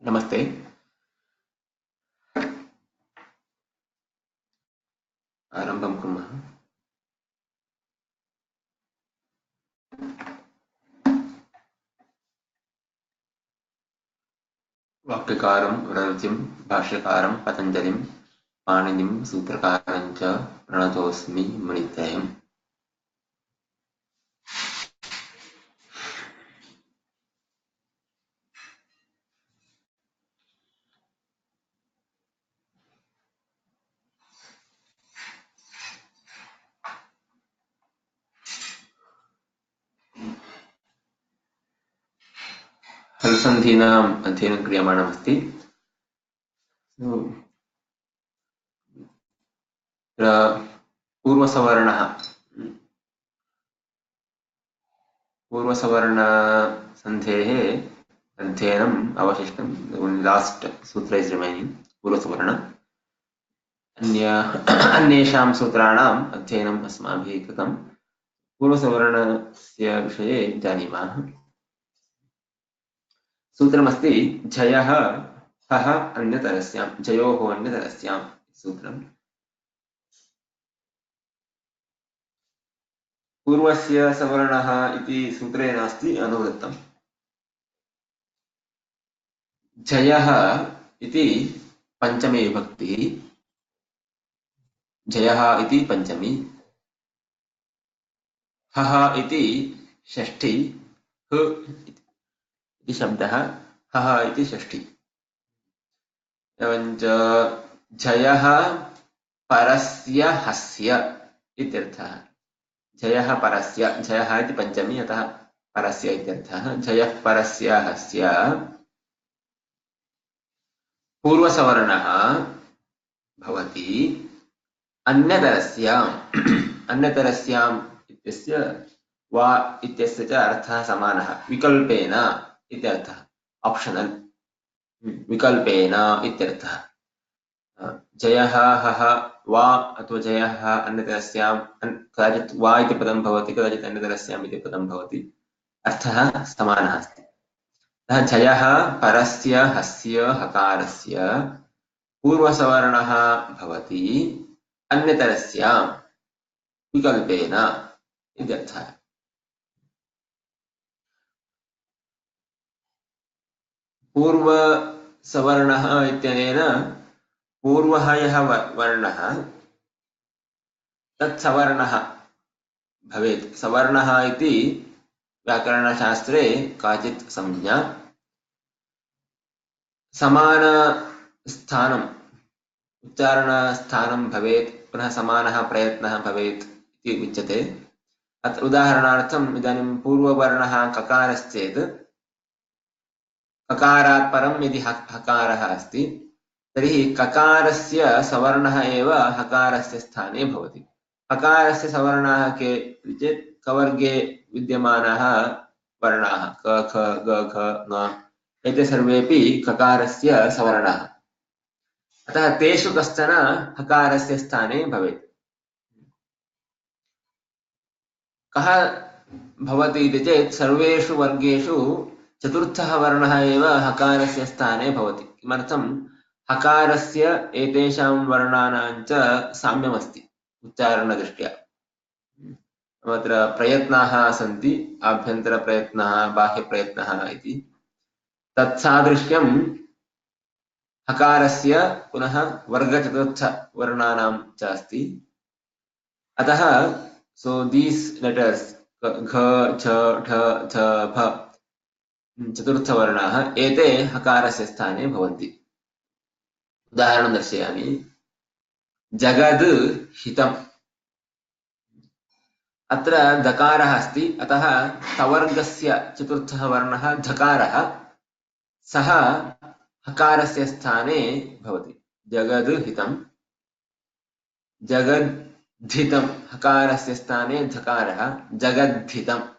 नमस्ते। आरम्भं कुर्मः। वाक्यकारं वररुचिं भाष्यकारं पतञ्जलिं पाणिनिं सूत्रकारं च प्रणतोऽस्मि मुनित्रयम्। हलसन्धीनाम् अध्ययनं क्रियमाणमस्ति। पूर्वसवर्णः पूर्वसवर्णसन्धेः अध्ययनम् अवशिष्टं। लास्ट् सूत्र इस् रिमैनिङ्ग् पूर्वसवर्ण। अन्येषां सूत्राणाम् अध्ययनम् अस्माभिः कृतं। पूर्वसवर्णस्य विषये जानीमः। सूत्रमस्ति झयः हः अन्यतरस्यां, झयोः अन्यतरस्यां सूत्रम्। पूर्वस्य सवर्णः इति सूत्रे नास्ति, अनुवृत्तम्। झयः इति पञ्चमी विभक्तिः, झयः इति पञ्चमी, हः इति षष्ठी, ह इति शब्दः, हः इति षष्ठी। एवञ्च झयः परस्य हस्य इत्यर्थः। झयः परस्य, झयः इति पञ्चमी, अतः परस्य इत्यर्थः। झयः परस्य हस्य पूर्वसवर्णः भवति अन्यतरस्याम्। अन्यतरस्याम् इत्यस्य वा इत्यस्य च अर्थः समानः, विकल्पेन इत्यर्थः। ऑप्शनल, विकल्पेन इत्यर्थः। जयः हः वा अथवा जयः अन्यतरस्यां, कदाचित् वा इति पदं भवति, कदाचित् अन्यतरस्याम् इति पदं भवति, अर्थः समानः अस्ति। अतः जयः परस्य हस्य हकारस्य पूर्वसवर्णः भवति अन्यतरस्यां विकल्पेन इत्यर्थः। पूर्वसवर्णः इत्यनेन पूर्वः यः वर्णः तत्सवर्णः भवेत्। सवर्णः इति व्याकरणशास्त्रे काचित् संज्ञा। समानस्थानम्, उच्चारणस्थानं भवेत्, पुनः समानः प्रयत्नः भवेत् इति उच्यते। अत्र उदाहरणार्थम् इदानीं पूर्ववर्णः ककारश्चेत् ककारात् परं यदि हकारः अस्ति तर्हि ककारस्य सवर्णः एव हकारस्य स्थाने भवति। हकारस्य सवर्णाः के इति चेत् कवर्गे विद्यमानाः वर्णाः क ख ग घ ङ एते सर्वेपि ककारस्य सवर्णाः। अतः तेषु कश्चन हकारस्य स्थाने भवेत्। कः भवति इति चेत् सर्वेषु वर्गेषु चतुर्थः वर्णः एव हकारस्य स्थाने भवति। किमर्थं? हकारस्य एतेषां वर्णानां च साम्यमस्ति उच्चारणदृष्ट्या। अत्र प्रयत्नाः सन्ति, आभ्यन्तरप्रयत्नः बाह्यप्रयत्नः इति। तत्सादृश्यं हकारस्य पुनः वर्गचतुर्थवर्णानां च अस्ति। अतः so these letters घ छ ठ थ फ चतुर्थवर्णाः एते हकारस्य स्थाने भवन्ति। उदाहरणं दर्शयामि। जगद् हितम्, अत्र दकारः अस्ति, अतः तवर्गस्य चतुर्थः वर्णः धकारः, सः हकारस्य स्थाने भवति। जगद् हितम्, जगद्धितम्, हकारस्य स्थाने धकारः, जगद्धितम्।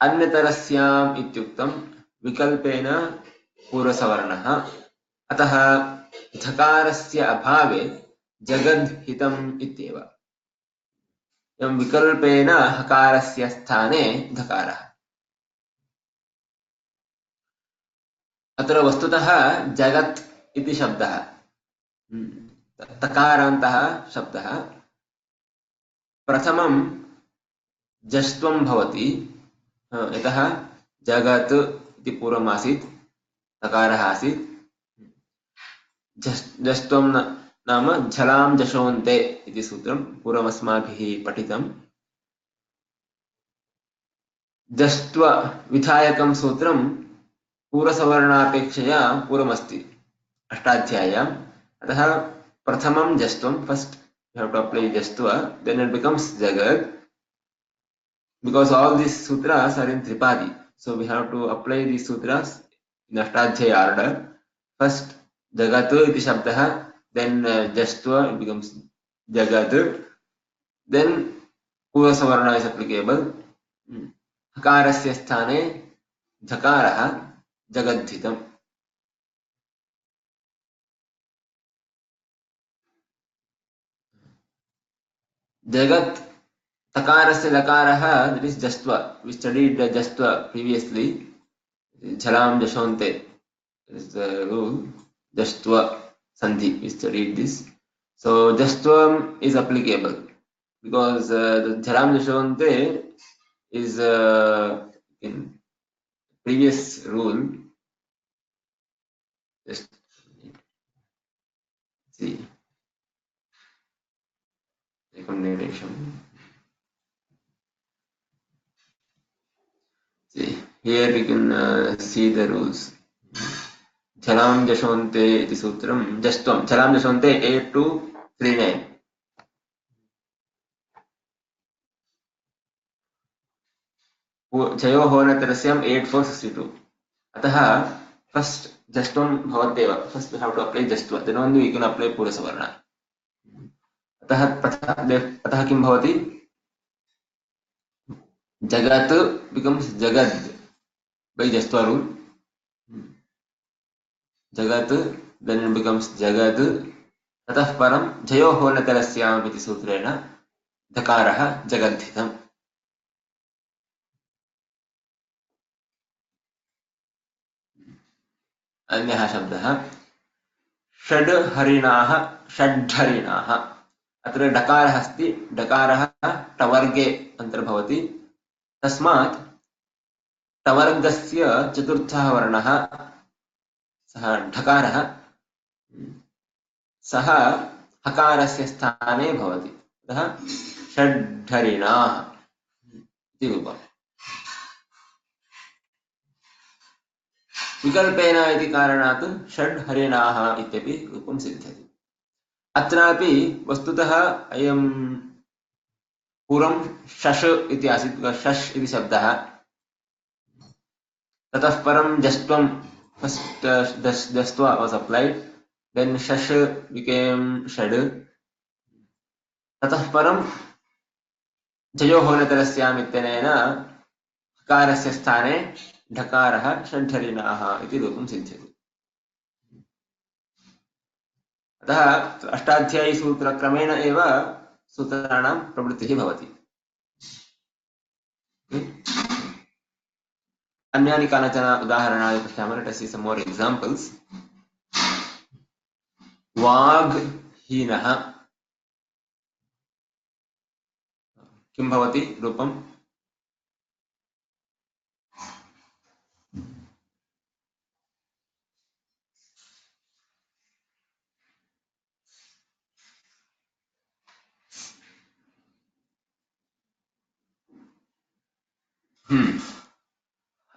अन्यतरस्याम् इत्युक्तं विकल्पेन पूर्वसवर्णः, अतः धकारस्य अभावे जगद्हितम् इत्येव। एवं विकल्पेन हकारस्य स्थाने धकारः। अत्र वस्तुतः जगत् इति शब्दः तकारान्तः शब्दः प्रथमं जस्त्वं भवति यतः जगत् इति पूर्वम् आसीत् तकारः आसीत् जस्त्वं नाम झलां जशोन्ते इति सूत्रं पूर्वमस्माभिः पठितं जस्त्व विधायकं सूत्रं पूर्वसवर्णापेक्षया पूर्वमस्ति अष्टाध्याय्याम् अतः प्रथमं जस्त्वं first you have to apply jastva then it becomes jagat because all these sutras are in tripadi so we have to apply these sutras in ashtadhyaya order first jagat iti shabdah then jastva it becomes jagat then purvasavarna is applicable hakarasya sthane dhakarah jagadhitam jagat takarasya lakarah that is jastva we studied the jastva previously jhalam jashonte is the rule jastva sandhi we studied this so jastvam is applicable because the jhalam jashonte is in previous rule just see recommendation see here you can see the rules जलां जशोन्ते इति सूत्रं जस्त्वं जलां जशोन्ते 8239 जयोः होनतरस्याम् 8462 अतः first जस्त्वं भवत्येव first we have to apply जस्त्व then only we can apply पूर्वसवर्ण अतः किं भवति जगत् बिकम्स जगद् by जस्त्व रूल जगत् then it becomes जगद् ततः परं जयोः होनतरस्याम् इति सूत्रेण धकारः जगद्धितम् अन्यः शब्दः षड् हरिणाः षड्ढरिणाः अत्र डकारः अस्ति डकारः टवर्गे अन्तर्भवति तस्मात् टवर्गस्य चतुर्थः वर्णः सः ढकारः सः हकारस्य स्थाने भवति अतः षड्ढरिणाः इति रूपम् विकल्पेन इति कारणात् षड्हरिणाः इत्यपि रूपं सिद्ध्यति अत्रापि वस्तुतः अयं पूर्वं शश इति आसीत् शश इति शब्दः ततः परं जस्त्वं फर्स्ट जस्त्वा वास् अप्लाइड देन शश बिकेम षड् ततः परं जयोः होनतरस्याम् इत्यनेन हकारस्य स्थाने ढकारः षड्ढरिणाः इति रूपं सिद्ध्यति अतः अष्टाध्यायी सूत्रक्रमेण एव सूत्राणां प्रवृत्तिः भवति अन्यानि कानिचन उदाहरणानि पश्यामः लेट् अस् सी सम् मोर् एक्साम्पल्स् वाग्हीनः किं भवति रूपम्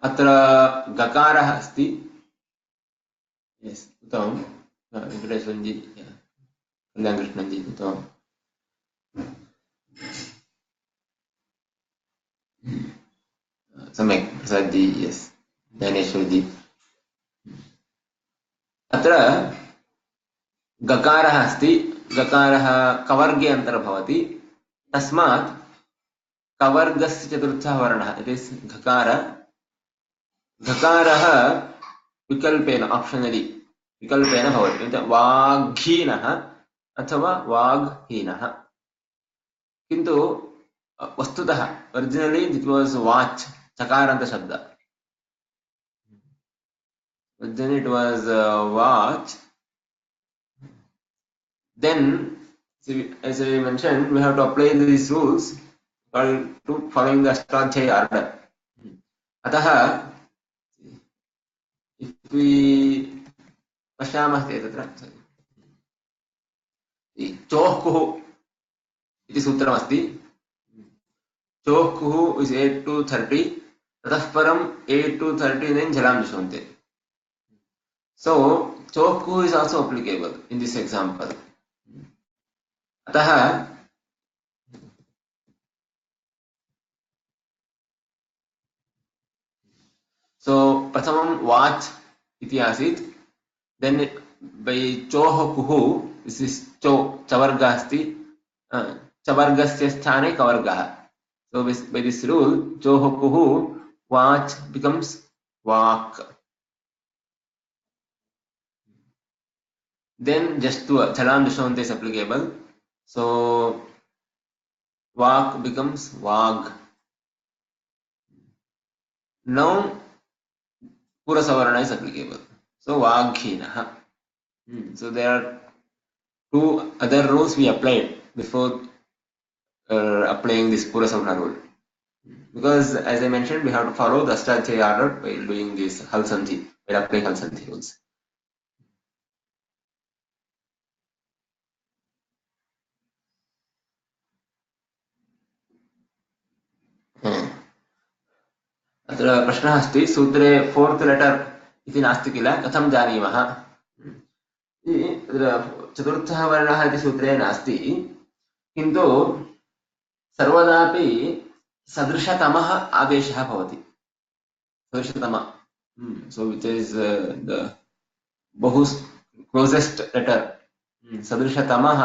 अत्र गकारः अस्ति यस् उत्तमं वेङ्कटेश्वरजी कल्याणकृष्णजी उत्तमं सम्यक् प्रसादजी यस् ज्ञानेश्वरजी अत्र गकारः अस्ति गकारः कवर्गे अन्तर्भवति तस्मात् कवर्गस्य चतुर्थः वर्णः इट इज घकार घकारः विकल्पेन ऑप्शनली विकल्पेन भवति वाग्हीनः अथवा वाग्हीनः किन्तु वस्तुतः ओरिजिनली इट वाज वाच चकारान्त शब्द but then it was watch. Then, see, as I mentioned, we have to apply these rules to following the Ashtadhyayi order. अतः if we पश्यामः चेत् तत्र चोः इति सूत्रमस्ति. चोः is 8 to 30. ततः परम् 8 to 39 जलां निशोन्ते. So चोः is also applicable in this example. अतः so प्रथमं वाच् इति आसीत्. Then by चोः कुः, this is चवर्गः अस्ति. चवर्गस्य स्थाने कवर्गः. So by this rule, चोः कुः, watch becomes वाक्. Then just to chalam dishonte is applicable. So vak becomes vag. Now Purvasavarna is applicable. So vaghina. So there are two other rules we applied before applying this Purvasavarna rule. Because as I mentioned, we have to follow the Ashtadhyayi order while doing this Halsandhi, while applying Halsandhi rules. अत्र प्रश्नः अस्ति, सूत्रे fourth letter इति नास्ति किल, कथं जानीमः? चतुर्थः वर्णः इति सूत्रे नास्ति, किन्तु सर्वदापि सदृशतमः आदेशः भवति. सदृशतमः, so which is the बहु क्लोजेस्ट लेटर, सदृशतमः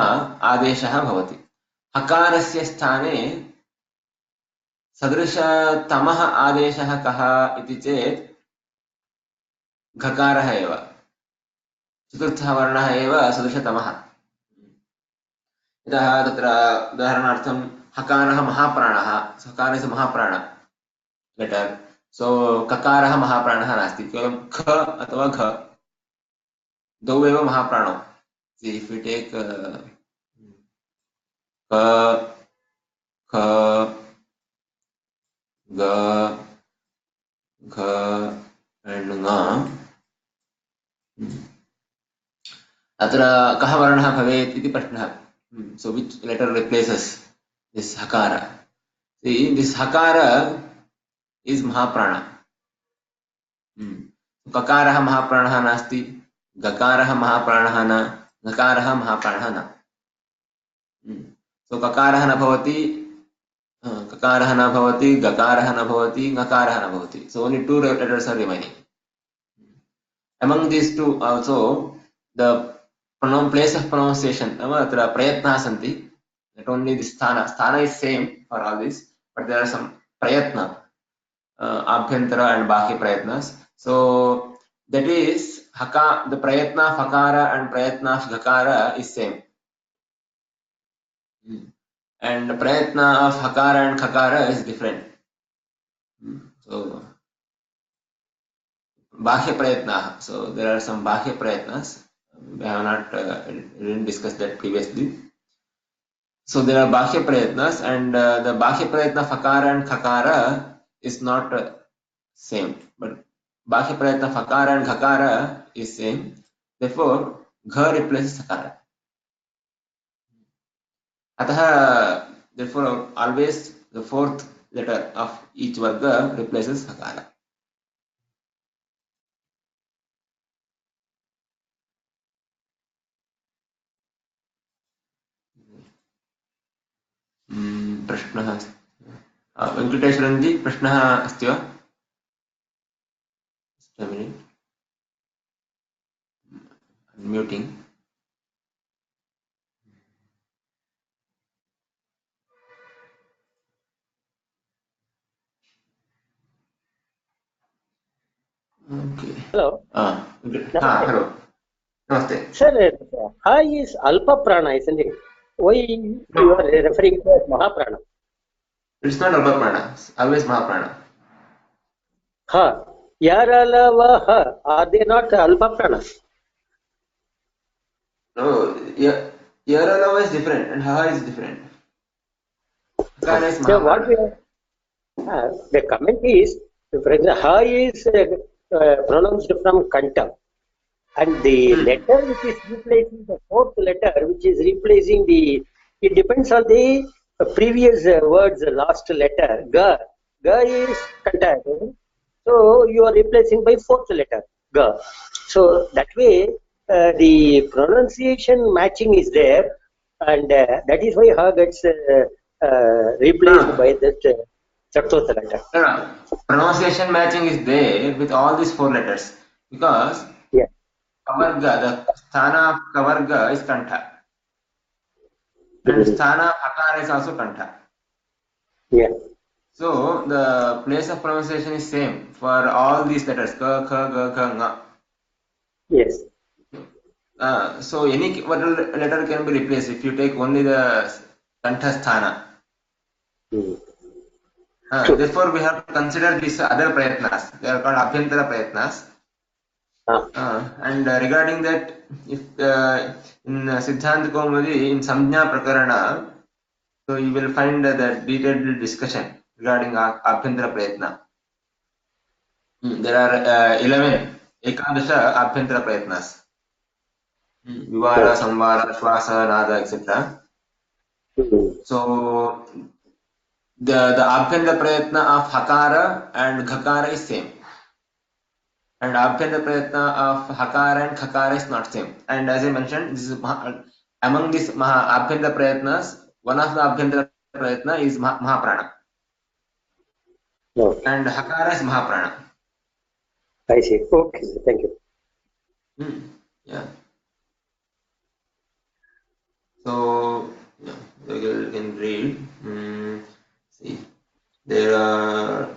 आदेशः भवति. हकारस्य स्थाने सदृशतमः आदेशः कः इति चेत् घकारः एव. चतुर्थः वर्णः एव सदृशतमः. यतः तत्र उदाहरणार्थं हकारः महाप्राणः, हकार इस् महाप्राण लेटर. सो ककारः महाप्राणः नास्ति, केवलं ख अथवा घ, द्वौ एव महाप्राणौ. इफ् यु टेक् क, ख, ग, घ and ङ, अत्र कः वर्णः भवेत् इति प्रश्नः. So which letter replaces this hakara? See, this hakara is mahaprana. Kakarah mahapranah nasti, gakarah mahapranah na, gakarah mahapranah na. So kakarah na bhavati, kakarah na bhavati, gakarah na bhavati, gakarah na bhavati. So only two letters are remaining. Among these two also, the place of pronunciation, prayatna santi. Not only the sthana is same for all this, but there are some prayatna, abhyantara and baki prayatnas. So that is the prayatna of hakara and prayatna of gakara is same, and the prayatna of hakara and khakara is different. So bahya prayatna. So there are some bahya prayatnas. We have not didn't discuss that previously. So there are bahya prayatnas, and the bahya prayatna of hakara and khakara is not same, but bahya prayatna of hakara and khakara is same. Therefore, gha replaces hakara. Atah, therefore, always the fourth letter of each varga replaces hakara. प्रश्नः वेङ्कटेश्वरन् जी, प्रश्नः अस्ति वा? Unmuting. Okay. Hello. Hello. Namaste. Sir, Ha is Alpa Prana, isn't it? Why you are referring to as Mahaprana? It's not Alpa Prana. It's always Mahaprana. Ha. Yaralava, are they not alpa pranas? No, Yaralava is different and Ha is different. Hakara is So what we Mahaprana. the comment is, for example, Ha is pronounced from Kanta, and the letter which is replacing the fourth letter, which is replacing the, it depends on the previous word's last letter. Ga. Ga is Kanta. So you are replacing by fourth letter. Ga. So that way the pronunciation matching is there, and that is why Ha gets replaced by that Chaturtha letter. No, no. Pronunciation matching is there with all these four letters because Yeah. Kavarga, the sthana of Kavarga is Kantha and Mhm. sthana of Hakara is also Kantha. Yeah. So the place of pronunciation is same for all these letters Ka, Kha, Ga, Kha, Nga. Yes. So any letter can be replaced if you take only the Kantha sthana. Mm. True. Therefore, we have to consider these other prayatnas. They are called abhyantara prayatnas. Ah. And regarding that, if in Siddhanta Kaumudi, in Samjna Prakarana, so you will find the detailed discussion regarding abhyantara prayatna. There are 11 ekadasha abhyantara prayatnas. Vivara, Okay. Samvara, Shwasa, Nada, etc. Mm. So the abhyantara prayatna of Hakara and Ghakara is same. And abhyantara prayatna of Hakara and Khakara is not same. And as I mentioned, this is among these abhyantara prayatnas, one of the abhyantara prayatna is Mahaprana. Okay. And Hakara is Mahaprana. I see. Okay. Thank you. Yeah. So, yeah, you can read. See, there are.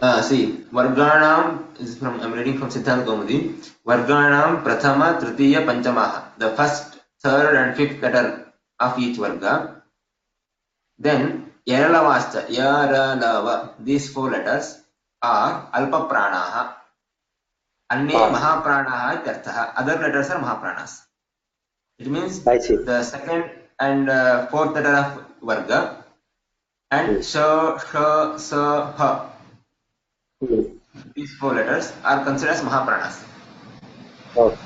Uh, See, Varganam is from, I'm reading from Siddhanta Kaumudi. Varganam Prathama, Tritiya, Panchamaha. The first, third, and fifth letter of each Varga. Then, Yaralavasta, Yaralava. These four letters are Alpa Pranaha. Anye Ah. Mahapranaha Ityarthaha. Other letters are Mahapranas. It means I see. the second and fourth letter of Varga and Mm. Sa, Ha. Mm. These four letters are considered as Mahapranas. Okay.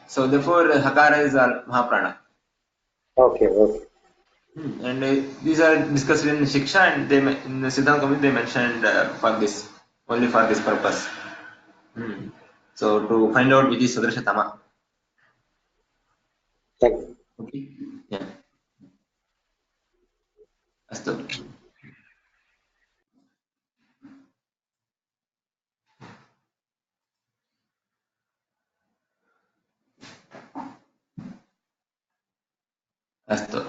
So therefore, Hakara is Mahaprana. Okay. Okay. And these are discussed in Shiksha, and they in the Siddhanta Committee they mentioned for this only for this purpose. So to find out which is Sudarshatama. Thank you. Okay. Yeah. Astu. Astu.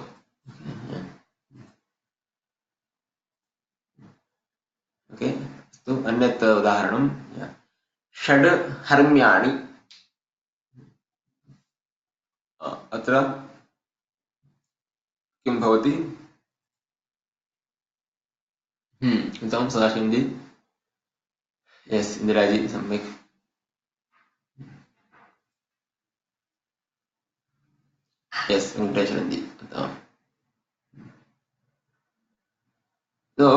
Okay अस्तु अन्यत् उदाहरणं षड् हर्म्याणि अत्र किं भवति उत्तमं सदाशिवजी yes Indiraji सम्यक् yes वेङ्कटेश्वरजी उत्तमम् so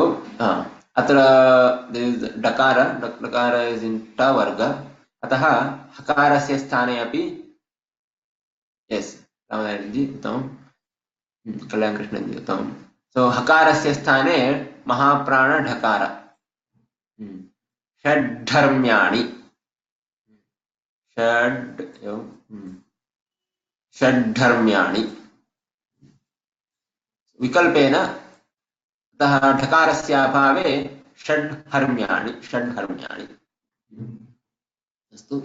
अत्र डकार इस् इन् ट वर्ग अतः हकारस्य स्थाने अपि यस् रामनारायणजी उत्तमं कल्याणकृष्णजी उत्तमं सो हकारस्य स्थाने महाप्राण ढकार षड्धर्म्याणि षड् षड्धर्म्याणि विकल्पेन अतः ढकारस्य अभावे षड्हर्म्याणि अस्तु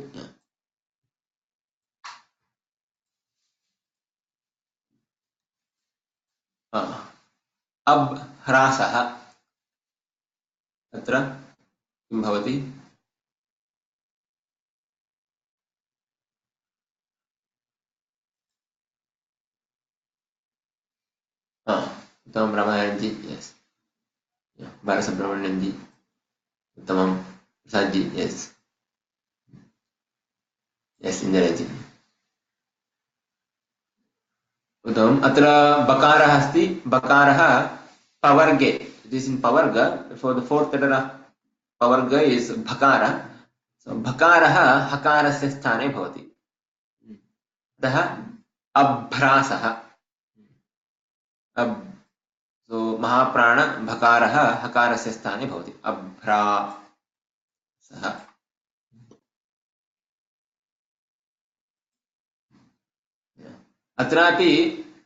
अब् ह्रासः अत्र किं भवति Uttamam Ramayanji, yes. Yeah. Balasubramanianji, Uttamam Prasadji, yes. Yes, Indiraji. Uttamam. Atra Bakarah asti, Bakarah Pavarge. It is in Pavarga. For the fourth letter of Pavarga is Bhakara. So Bhakarah Hakarasya sthane bhavati. अतः अभ्रासः. अब so महाप्राण भकारः हकारस्य स्थाने भवति. अभ्रासः. अत्रापि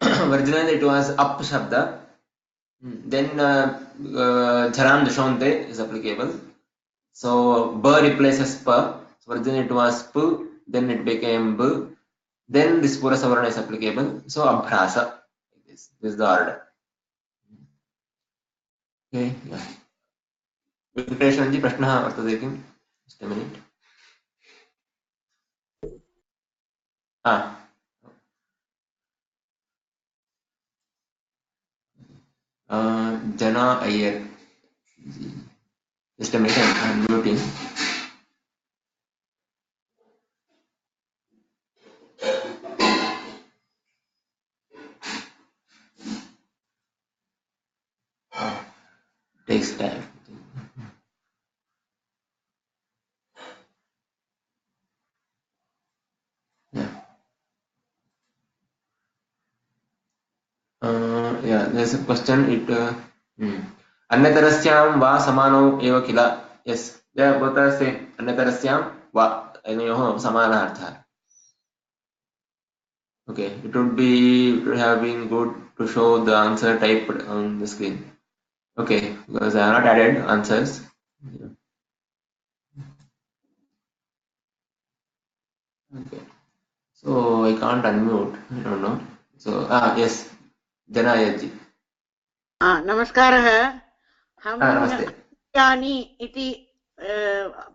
originally it was up shabda, then jharam dashonte is applicable, so ba replaces pa, so originally it was p, then it became b, then this Purvasavarna is applicable, so abhrasa. This is the order. Okay, yeah. Venkateswaranji, प्रश्नः वर्तते किम्? Just a minute. Jana Iyer. Just a minute, I'm muting. Takes time. Yeah. Yeah, there's a question. Anyatarasyaam va samano eva kila. Yes, yeah, both are same. Anyatarasyaam va anoyoh samana artha. Okay, it would have been good to show the answer typed on the screen. Okay, because I have not added answers. Yeah. Okay, so I can't unmute. I don't know. So yes, Jana Ayarji. नमस्कारः. नमस्ते. हर्म्यानि इति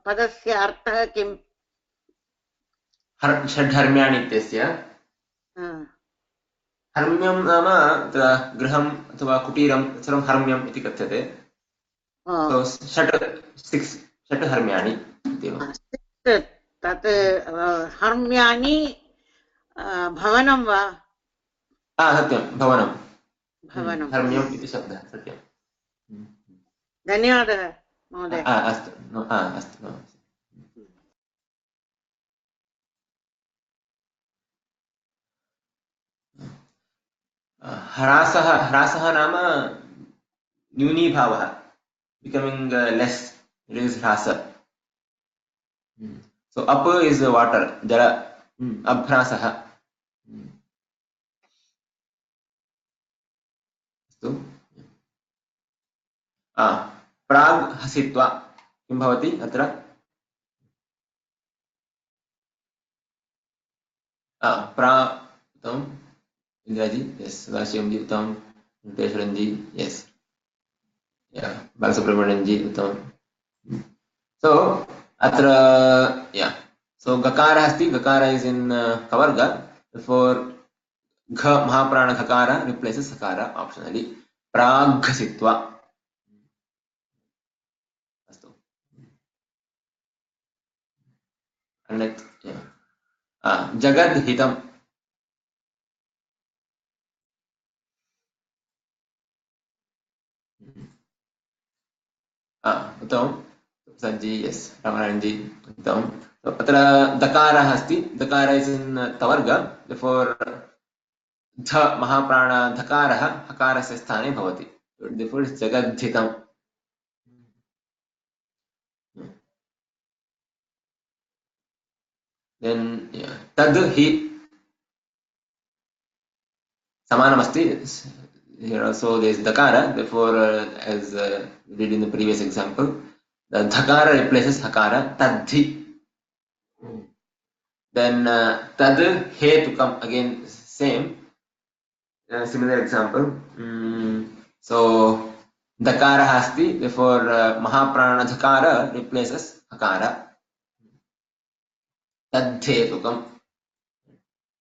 पदस्य अर्थः किम्? षड्धर्म्याणि इत्यस्य हर्म्यं नाम गृहम् अथवा कुटीरं सर्वं हर्म्यम् इति कथ्यते. षट् हर्म्याणि इत्येव. तत् हर्म्यानि भवनं वा? सत्यं, भवनं. भवनं. हर्म्यम् इति शब्दः, सत्यं. धन्यवादः महोदय. अस्तु, अस्तु. ह्रासः नाम न्यूनीभावः, becoming less. It is hrasa. So up is water, jala. Abhrasah. अस्तु. प्राग् हसित्वा किं भवति अत्र? उत्तमम्. इन्द्राजी, यस्. सदाशिवंजी, उत्तमम्. वेङ्कटेश्वरंजी, यस्. बालसुब्रह्मण्यंजी, उत्तमम्. So अत्र so गकारः अस्ति. गकार is in kavarga, therefore gha महाप्राण घकार replaces sakara optionally. प्राग् हसित्वा. अस्तु. अन्यत् जगद्हितम्. उत्तमम्. सज्जी, यस्. रामायणजी, उत्तमम्. अत्र दकारः अस्ति. दकार इस् इन् तवर्ग, therefore ध महाप्राण धकारः हकारस्य स्थाने भवति. Therefore it's जगद्धितम्. Then तद् हि समानमस्ति. Here also there is dakara, therefore as we did in the previous example, the dhakara replaces hakara. Tadhi. Then tad hetukam, again same. Similar example. So dakara hasti, therefore mahaprana dhakara replaces hakara. Tad hetukam.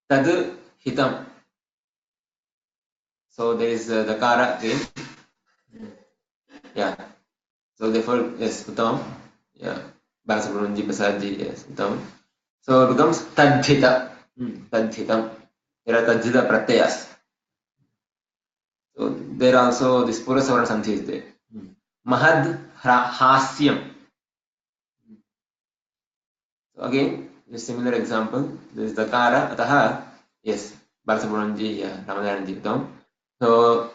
Tad hitam. So there is dakara again. Yeah. So therefore, yes, uttamam. Yeah. Balasubramanianji, Prasadji, yes, uttamam. So it becomes tadhita. Tadhitam. There are tadhita pratyayas. So there also this Purvasavarnasandhi is there. Mahad hasyam. So again, a similar example. This is dakara, ataha, yes, Balasubramanianji, yeah, Ramanayanji, uttamam. So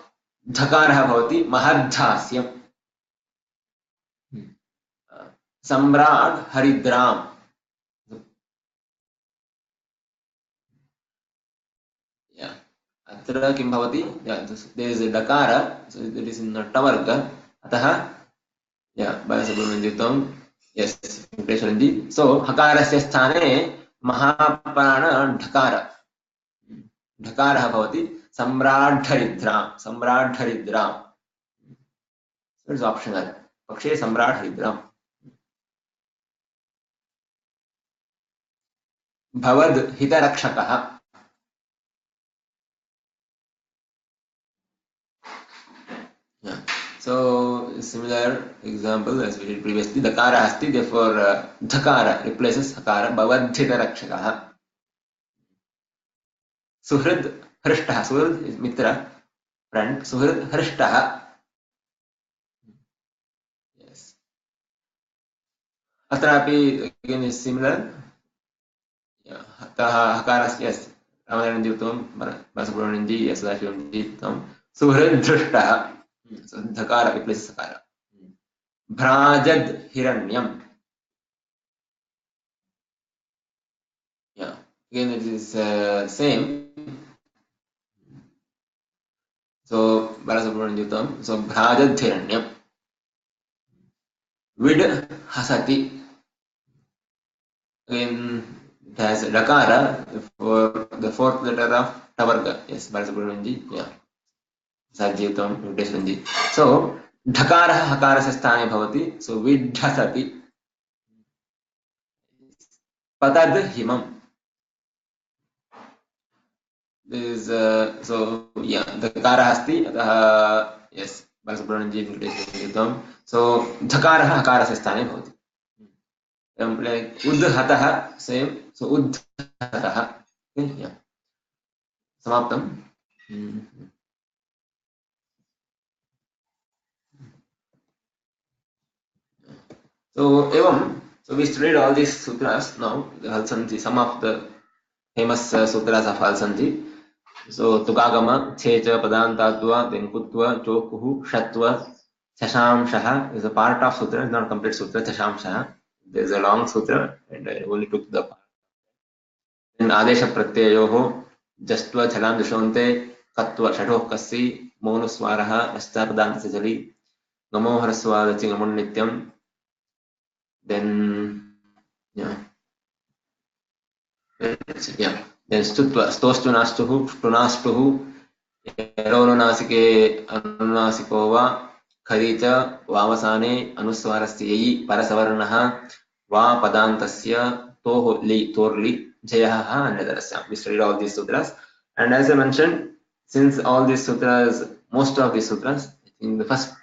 धकारः भवति महद्धास्यम् सम्राट् हरिद्राम् अत्र किं भवति there is a dakara, so it is in tavarga, अतः Balasubrahmanyam yes Venkateswaranji. So हकारस्य स्थाने महाप्राण ढकार ढकारः भवति सम्राट् हरिद्राम् सम्राट् हरिद्राम्. So it is optional. पक्षे सम्राट् हरिद्राम्. भवद् हितरक्षकः. So similar example as we did previously, dakara asti, therefore dhakara replaces hakara. Bhavadhita rakshakah. Suhrid hrishtaha. Suhrid is mitra, friend. Suhrid hrishtaha. Yes. Atrapi again is similar. Yeah. Hakaras, yes. Ramanayanji uttam, Balasubramanianji, yes, Sadashivanji uttam. Suhrid hrishtaha. So dhakara replaces hakara. Bhrajad hiranyam. Yeah, again it is same. So Balasubramanian, so Bhrajad hiranyam. Vid hasati. Again it has dakara for the fourth letter of tavarga. Yes, Balasubramanianji. Yeah. Sajjitam, Venkateswaranji. So dhakara hakarasya sthane bhavati. So vidhasati. Patad himam. This is so yeah, dhakara asti. Yes, Balasubramanianji, Venkateswaranji. So dhakara hakarasya sthane bhavati. Like uddhatah, same. So uddhatah. Okay, yeah. Samaptam. So evam. So we studied all these sutras now. The Halsandhi, some of the famous sutras of Halsandhi. So Tukagama, Checha, Padantatva, then Kutva, Chokuhu, Shatva, Chashamshaha is a part of sutra, it's not a complete sutra, Chashamshaha. There is a long sutra and I only took the part. Then Adesha Pratyayoho, Jastva, Chalam Dishonte, Katva, Shadho Kasi, Monuswaraha, Ashtapadanta Sajali, Gamo Haraswada Chingamon Nityam. Then, yeah. Then Stutva, Stostunastuhu, Tunastuhu, Erononasike, Anunasiko, Kharita, Vavasane, Anuswarasya, Parasavarnaha, Va Padantasya, Toho Li, Torli, Jayaha, and others. We studied all these sutras. And as I mentioned, since all these sutras, most of these sutras, I think the first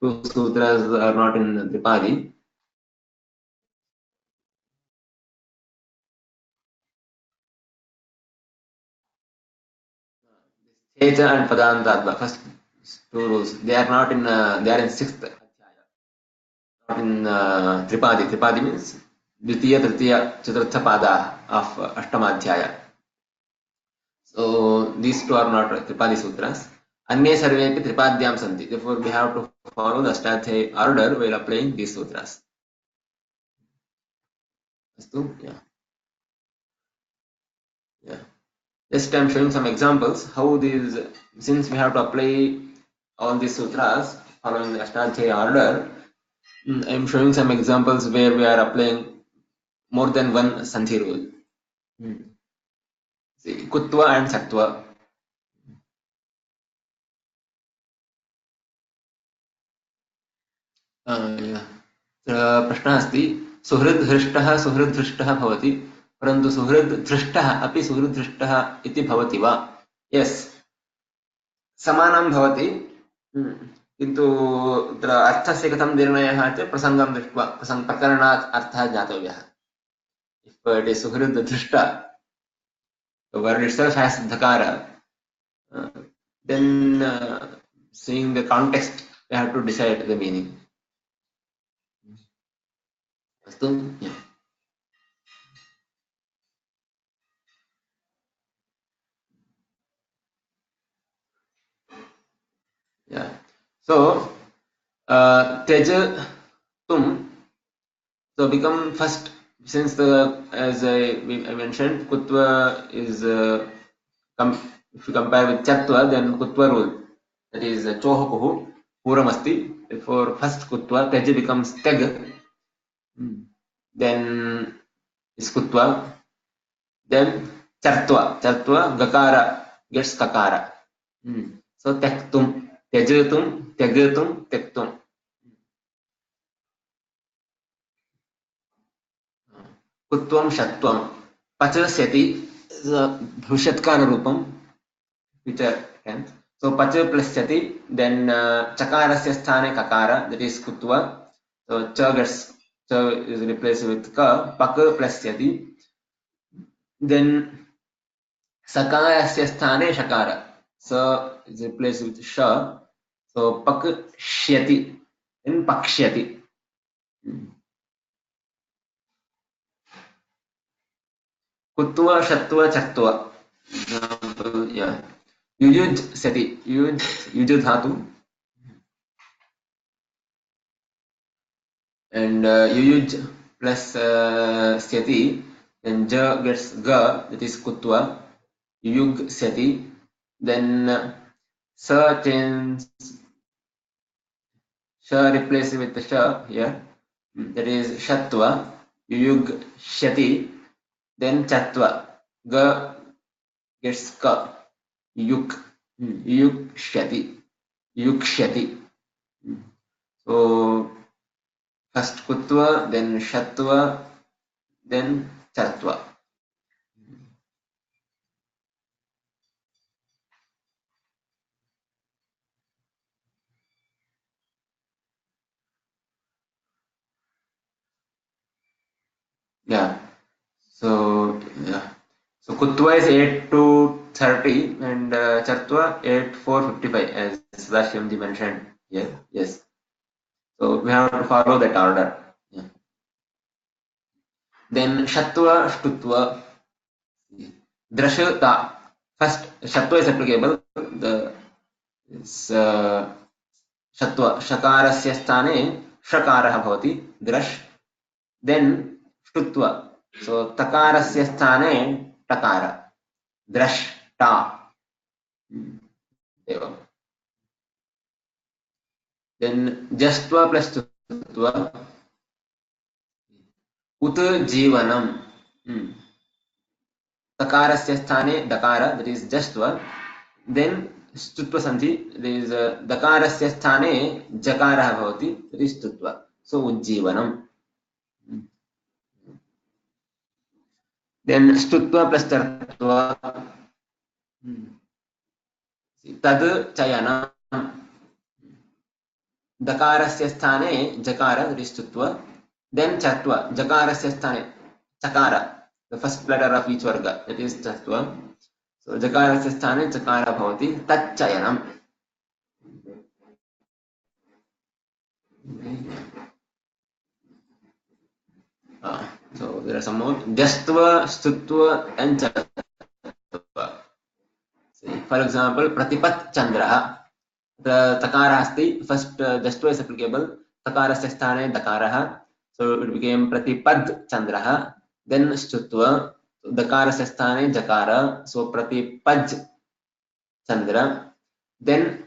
two sutras are not in Tripadi. Checha and Padanta, first two rules, they are not in, they are in sixth adhyaya, not in Tripadi. Tripadi means Dvitiya, Tritiya, Chaturtha Pada of Ashtama adhyaya. So these two are not Tripadi sutras. Anye sarvepi Tripadyam santi. Therefore, we have to follow the Ashtadhyayi order while applying these sutras. Yeah. Yeah. Just I'm showing some examples how these, since we have to apply all these sutras following the Ashtadhyayi order, I'm showing some examples where we are applying more than one Sandhi rule. See, Kutva and Sattva. प्रश्नः अस्ति सुहृद् हृष्टः सुहृद् धृष्टः भवति परन्तु सुहृद् धृष्टः अपि सुहृद् धृष्टः इति भवति वा? Yes. समानं भवति किन्तु तत्र अर्थस्य कथं निर्णयः इति प्रसङ्गं दृष्ट्वा प्रकरणात् अर्थः ज्ञातव्यः. If it is suhrid drishta, the word itself has dhakara, then seeing the context, we have to decide the meaning. Astu? Yeah. Yeah. So, tej tum, so become first, since the, as I mentioned, kutva is, if you compare with chatva, then kutva rule, that is choha kuhu, puramasti, therefore first kutva, tej becomes teg, then is kutva, then chartva, gakara gets kakara. So tektum, tejatum, tegatum, tektum. Kutvam, shatvam. Pachasyati is a bhushatkara rupam, future tense. So pacha plus syati, then chakarasya sthane kakara, that is kutva. So cha is replaced with ka, paka plus syati. Then sakarasya sthane shakara. So is replaced with sha. So pakshyati, then pakshyati. Kutva, shatva, chaktva. Example, yeah. Yujuj sati. Yujuj dhatu. And yujuj plus sati. Then ja gets ga, that is kutva. Yug sati. Then sa change. Sha replaced with the sha here. That is shatva. Yug shati. Then chatva. Ga gets ka. Yuk. Yukshati. Yukshati. So first kutva, then shatva, then chatva. Yeah. So yeah. So kutva is 8 to 30 and chatva 8 455 as Sadashyamji mentioned here. Yes. So we have to follow that order. Yeah. Then shatva, shtutva, drashata. First shatva is applicable. The is shatva shakarasya sthane shakarah bhavati drash. Then shtutva, so takarasya sthane takara drashta. Then jastva plus tutva ut jivanam. Takarasya sthane dakara, that is jastva. Then stutva sandhi, there is dakarasya sthane jakarah bhavati, that is stutva. So ujjivanam. Then stutva plus tartva, tad chayanam. Dakarasya sthane jakara, that is stutva. Then chatva, jakarasya sthane chakara, the first letter of each varga, that is chatva. So jakarasya sthane chakara bhavati, tat chayanam. So there are some more. Jastva, stutva, and chatva. For example, pratipat chandraha. The takara asti, first jastva is applicable. Takarasya sthane dakaraha. So it became pratipad chandraha. Then stutva. Dakarasya sthane jakara. So pratipaj chandra. Then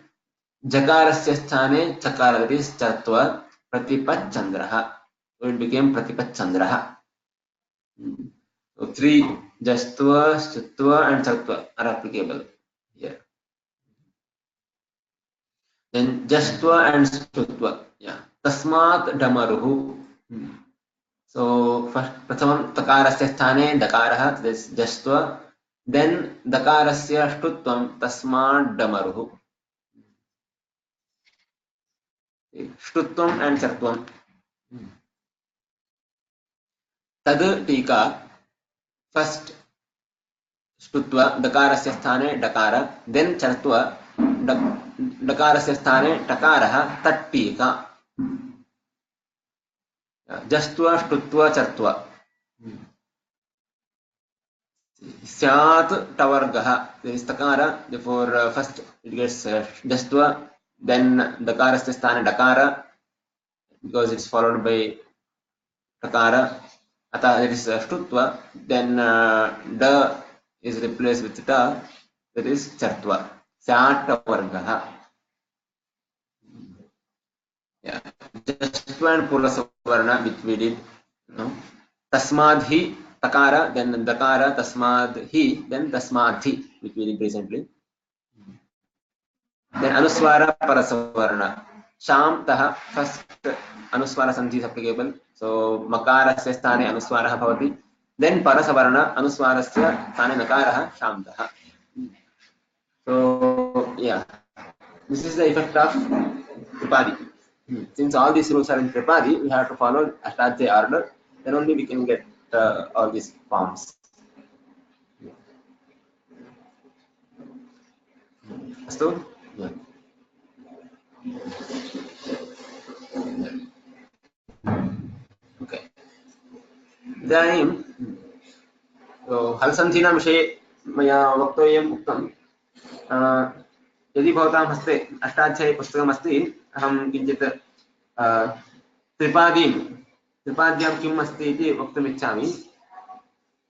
jakarasya sthane chakara, that is chatva. Pratipad chandraha. So it became pratipad chandraha. So three, jastva, stutva, and chatva are applicable here. Then jastva and stutva. Yeah. Tasmat damaruhu. So first, pratham takarasya sthane dakaraha, this jastva. Then dakarasya stutvam tasmat damaruhu. Shtutvam and Chartvam. Tad tika. First Shtutva, Dakarasya sthane Dakara, then Chartva, Dakarasya sthane Takaraha, Tat tika. Jastva, Shtutva, Chartva. Syat Tavargaha. There is Takara, therefore first it gets Jastva, then Dakarasya sthane Dakara, because it's followed by Takara. Ata, that is Shtutva, then Da is replaced with Ta, that is Chartva. Syat Tavargaha. Yeah. Jastva and Purvasavarna, which we did. No? Tasmadhi, Takara, then Dakara, Tasmadhi, then Tasmadhi, which we did recently. Then Anuswara, Parasavarna. Sham, Taha, first Anuswara Sandhi is applicable. So Makarasya sthane Anuswaraha bhavati. Then Parasavarna, Anuswarasya sthane Nakaraha, Sham, Taha. So, yeah. This is the effect of Tripadi. Since all these rules are in Tripadi, we have to follow Ashtadhyayi order. Then only we can get all these forms. Astu? Yeah. Okay. इदानीं हलसन्धीनां विषये मया वक्तव्यम् उक्तं। यदि भवतां हस्ते अष्टाध्यायी पुस्तकमस्ति, अहं किञ्चित् त्रिपाद्यां किम् अस्ति इति वक्तुमिच्छामि।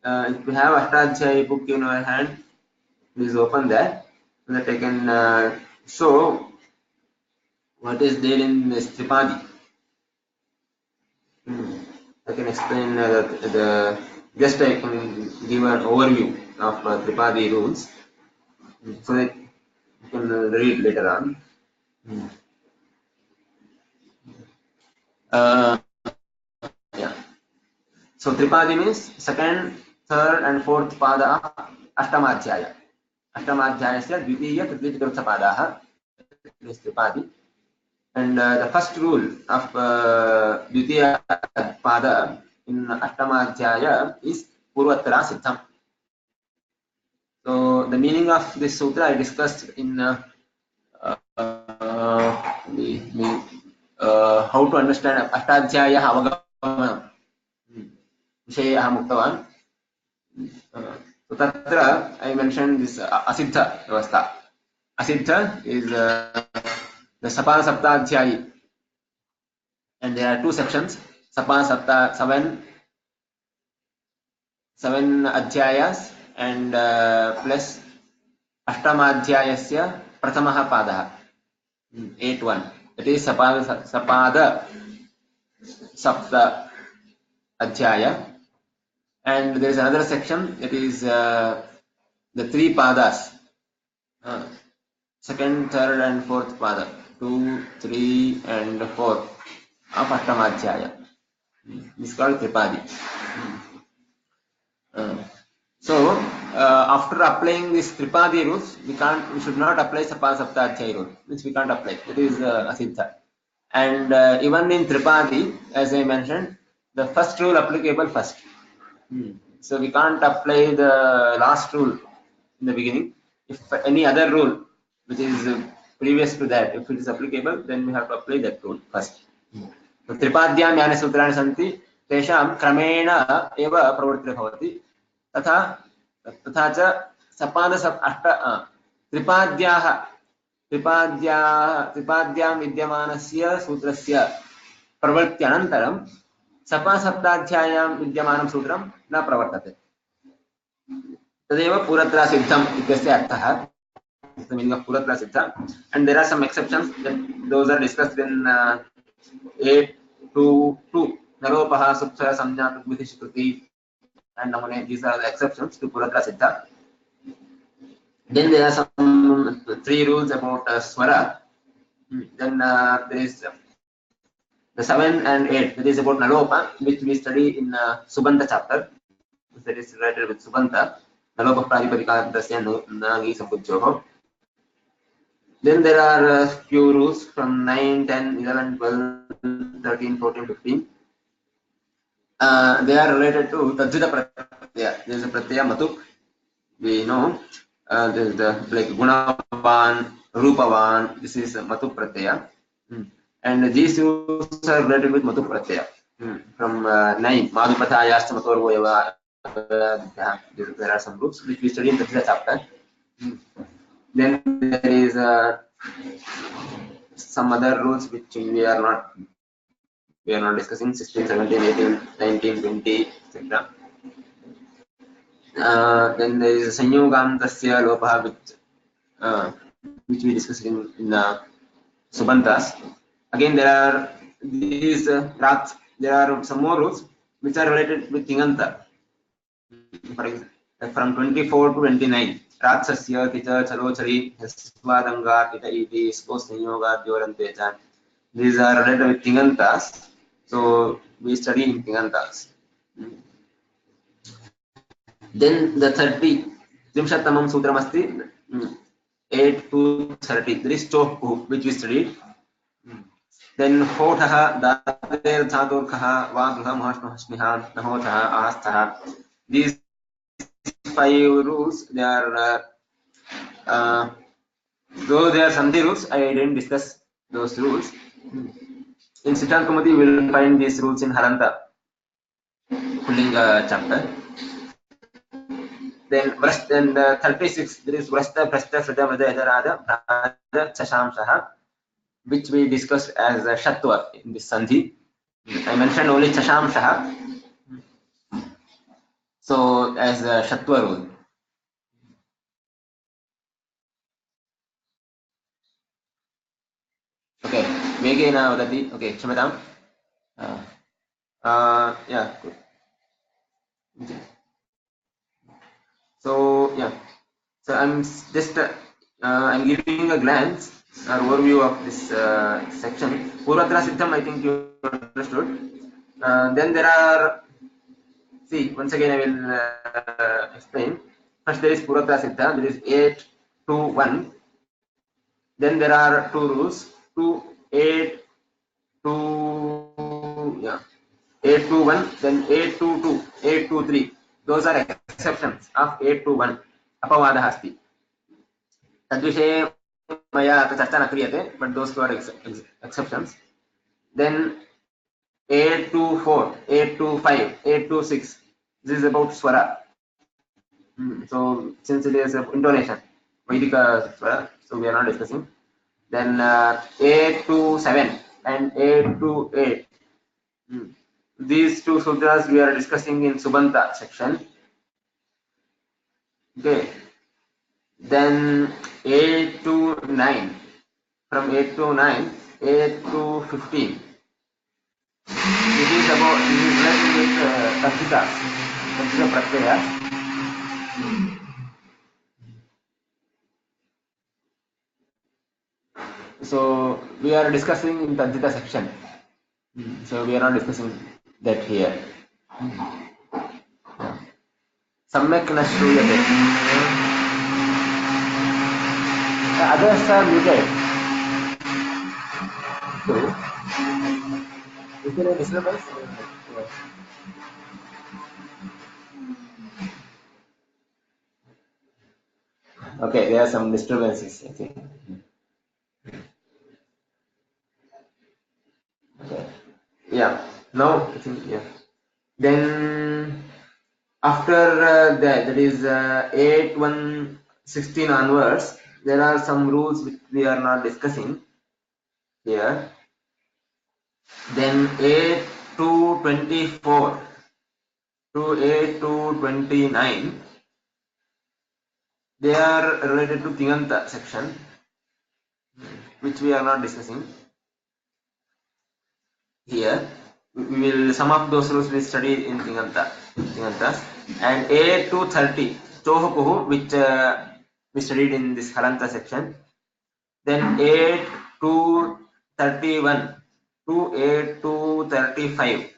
If you have Ashtadhyayi book in your hand, please open that so that I can show what is there in this Tripadi. I can explain just I can give an overview of Tripadi rules so that you can read later on. Yeah. So Tripadi means second, third, and fourth pada Ashtamadhyaya. Ashtamadhyayasya dvitiya, tritiya, chaturtha padaha is Tripadi. And the first rule of dvitiya pada in Ashtamadhyaya is Purvatara Siddham. So the meaning of this sutra I discussed in how to understand Ashtadhyaya Avagamanam. विषये अहम् उक्तवान्। तत्र I mentioned this asiddha vyavastha. Asiddha is the Sapana Saptadhyayi, and there are two sections. Sapana Sapta, seven adhyayas, and plus Ashtamadhyayasya Prathamaha Padaha, 8-1. That is Sapada Sapta Adhyaya. And there is another section, that is the three padas, second, third, and fourth pada, 2, 3, and 4 of Ashtamadhyaya. This is called Tripadi. So after applying this Tripadi rules, we should not apply Sapana Saptadhyayi rule, which we can't apply. That is asiddha. And even in Tripadi, as I mentioned, the first rule applicable first. So we can't apply the last rule in the beginning. If any other rule which is previous to that, if it is applicable, then we have to apply that rule first. So Tripadyam यानि सूत्राणि सन्ति तेषां क्रमेण एव प्रवृत्तिः भवति। तथा च त्रिपाद्यां विद्यमानस्य सूत्रस्य प्रवृत्त्यनन्तरं सपासप्ताध्यायां विद्यमानं सूत्रं न प्रवर्तते। तदेव पुरत्रा सिद्धम् इत्यस्य अर्थः। The meaning of Purvatara Siddha. And there are some exceptions, those are discussed in 8.2.2. Naropaha, Supsa, Samnya, Tudvithi, Shruti, and Namane. These are the exceptions to Purvatara Siddha. Then there are some 3 rules about Swara. Then there is the 7 and 8, that is about Nalopa, which we study in Subanta chapter. That is related with Subanta. Nalopa Pradipadikadasya Nagi Sapujyoho. Then there are few rules from 9, 10, 11, 12, 13, 14, 15. They are related to Tadvita Pratyaya. There is a Pratyaya Matuk. We know there is the like Gunavan, Rupavan. This is Matuk Pratyaya. And these rules are related with Matuk Pratyaya. From 9, Madhupathayasta Matorvoyava. There are some rules which we study in the chapter. Then there is some other rules which we are not discussing, 16, 17, 18, 19, 20, etc. Then there is Sanyogantasya Lopaha, which we discussed in Subantas. Again, there are these rats. There are some more rules which are related with Tinganta. For example, from 24 to 29. Ratsasya, Kicha, Chalochari, Svadanga, Kita Iti, Sanyoga, Dyorantecha. These are related with Tingantas. So we study in Tingantas. Then the 30, Trimshatamam Sutramasti, 8 to 30. There is Chopu, which we studied. Then Hotaha, Dater, Chadurkaha, Vadruha, Mahashmahashmiha, Nahotaha, Astaha. These 5 rules, they are, though they are Sandhi rules, I didn't discuss those rules. In Siddhanta Kaumudi, we will find these rules in Haranta, Pullinga chapter. Then 36, there is Vrasta, Prasta, Srita, Vrada, Edarada, Prada, Chashamshaha, which we discussed as Shatwa in this Sandhi. I mentioned only Chashamshaha. So, as a Shatwa rule. Okay, Vegena Vadati. Okay, Shamatam. Yeah, good. Okay. So, yeah. So, I'm just I'm giving a glance or overview of this section. Purvasavarna, I think you understood. Then there are, see, once again I will explain. First there is Purvasavarna, there is 8 to 1. Then there are 2 rules, 2, 8 to, yeah, 8 to 1, then 8 to 2, 8 to 3. Those are exceptions of 8 to 1. Apavada asti. Tadvishe maya charcha na kriyate, but those two are exceptions. Then 8 to 4, 8 to 5, 8 to 6. This is about swara. So since it is intonation, Vedika swara, so we are not discussing. Then 8 to 7 and 8 to 8. These 2 sutras we are discussing in Subanta section. Okay. Then 8 to 9. From 8 to 9, 8 to 15. This is related with Tadvita Pratyaya. So we are discussing in Tadvita section. So we are not discussing that here. Samyak na shruyate. Others are muted. So, is there a disturbance? Okay, there are some disturbances, I think. Okay. Yeah, now I think, yeah. Then after that is 8, 1, 16 onwards, there are some rules which we are not discussing here. Then 8 to 24 to 8 to 29, they are related to Tinganta section, which we are not discussing here. We will sum up those rules we studied in Tingantas. And 8 to 30, Chohupuhu, which we studied in this Halanta section. Then 8 to 31 to 8 to 35.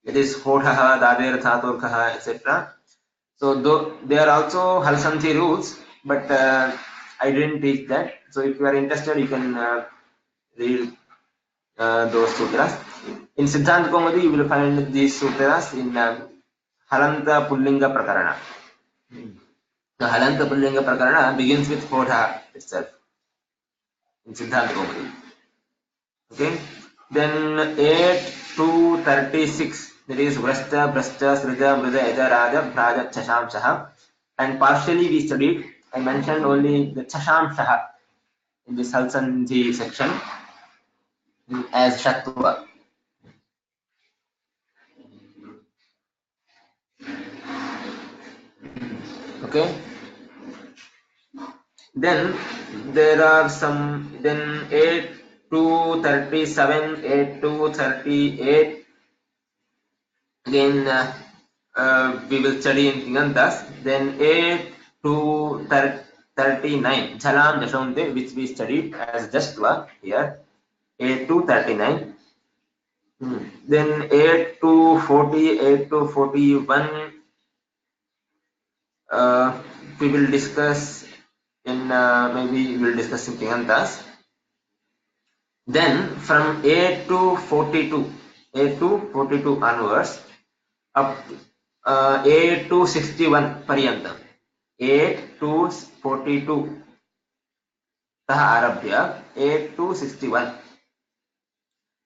It is Hotaha, Dader, Thaturkaha, etc. So they are also Halsandhi rules, but I didn't teach that. So if you are interested, you can read those sutras. In Siddhanta Kaumudi, you will find these sutras in Halanta Pullinga Prakarana. The Halanta Pullinga Prakarana begins with Hotha itself in Siddhanta Kaumudi. Okay. Then 8 to 36, that is Vrashta, Brashta, Srija, Mrida, Eja, Raja, Bhraja, Chasham, Shaha. And partially we studied, I mentioned only the Chasham, Shaha in this Halsandhi section as Shatva. Okay. Then there are some, then 8 to 37, 8 to 38. Again, we will study in Tigantas. Then 8 to 39, Jhalam Dashonte, which we studied as Jashtva here. 8 to 39. Then 8 to 40, 8 to 41, we will discuss in, maybe we will discuss in Tigantas. Then from 8 to 42, 8 to 42 onwards, up 8 to 61 पर्यन्तं 8 to 42 तः आरभ्य 8 to 61.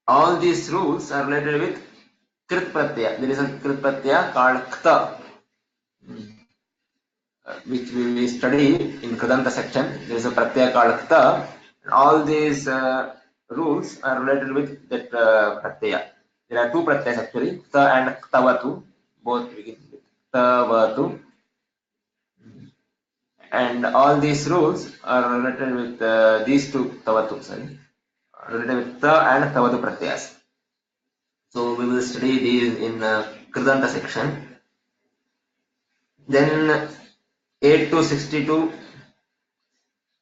All these rules are related with Krit Pratyaya. There is a Krit Pratyaya called Kta, which we will study in Kridanta section. There is a Pratyaya called Kta. And all these rules are related with that Pratyaya. There are two Pratyayas actually, Kta and Ktavatu. Both begin with Ktavatu. And all these rules are related with these two Tavatu, related with Ta and Tavatu Pratyas. So we will study these in Kridanta section. Then 8 to 62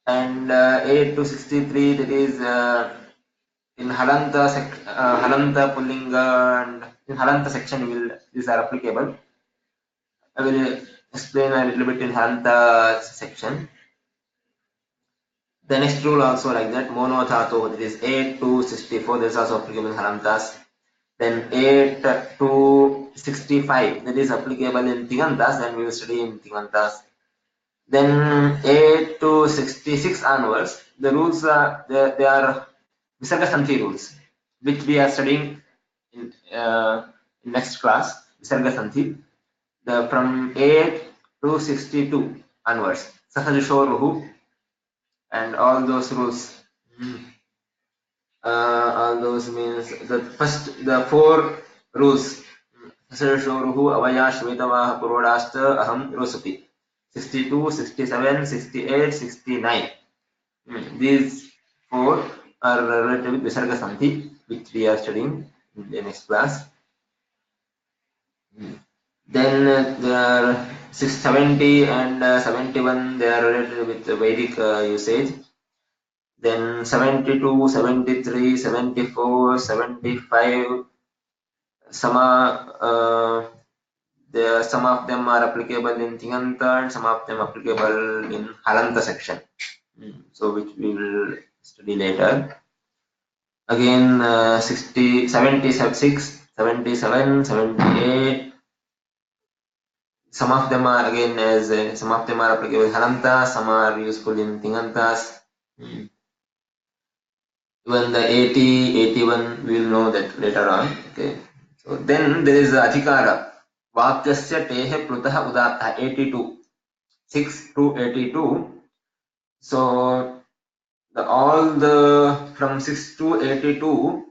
and 8 to 63, that is in Halanta Pullinga, and in Halanta section these are applicable. I will explain a little bit in Halanta section. The next rule also like that, mono dhatu, that is 8 to 64, that is also applicable in Halantas. Then 8 to 65, that is applicable in Tigantas, and we will study in Tigantas. Then 8 to 66 onwards, the rules are, they are Visarga-Sandhi rules, which we are studying in next class, Visarga-Sandhi. From 8 to 62 onwards, Sahajishoruhu, and all those rules. All those means the four rules. Sahajishoruhu, Avaya, Shvetavaha, Purvadashta, Aham, Rosupi. 62, 67, 68, 69. These four are related with Visarga Sandhi, which we are studying in the next class. Then there are 670 and 71, they are related with the Vedic usage. Then 72, 73, 74, 75, some of them are applicable in Tinganta and some of them applicable in Halanta section. So which we will study later. Again 60, 76, 77, 78. Some of them are again some of them are applicable in Halanta, some are useful in Tingantas. Even the 80, 81, we will know that later on. Okay. So then there is Adhikara. Vakyasya tehe plutaha udatta 82. 6 to 82. So from 6 to 82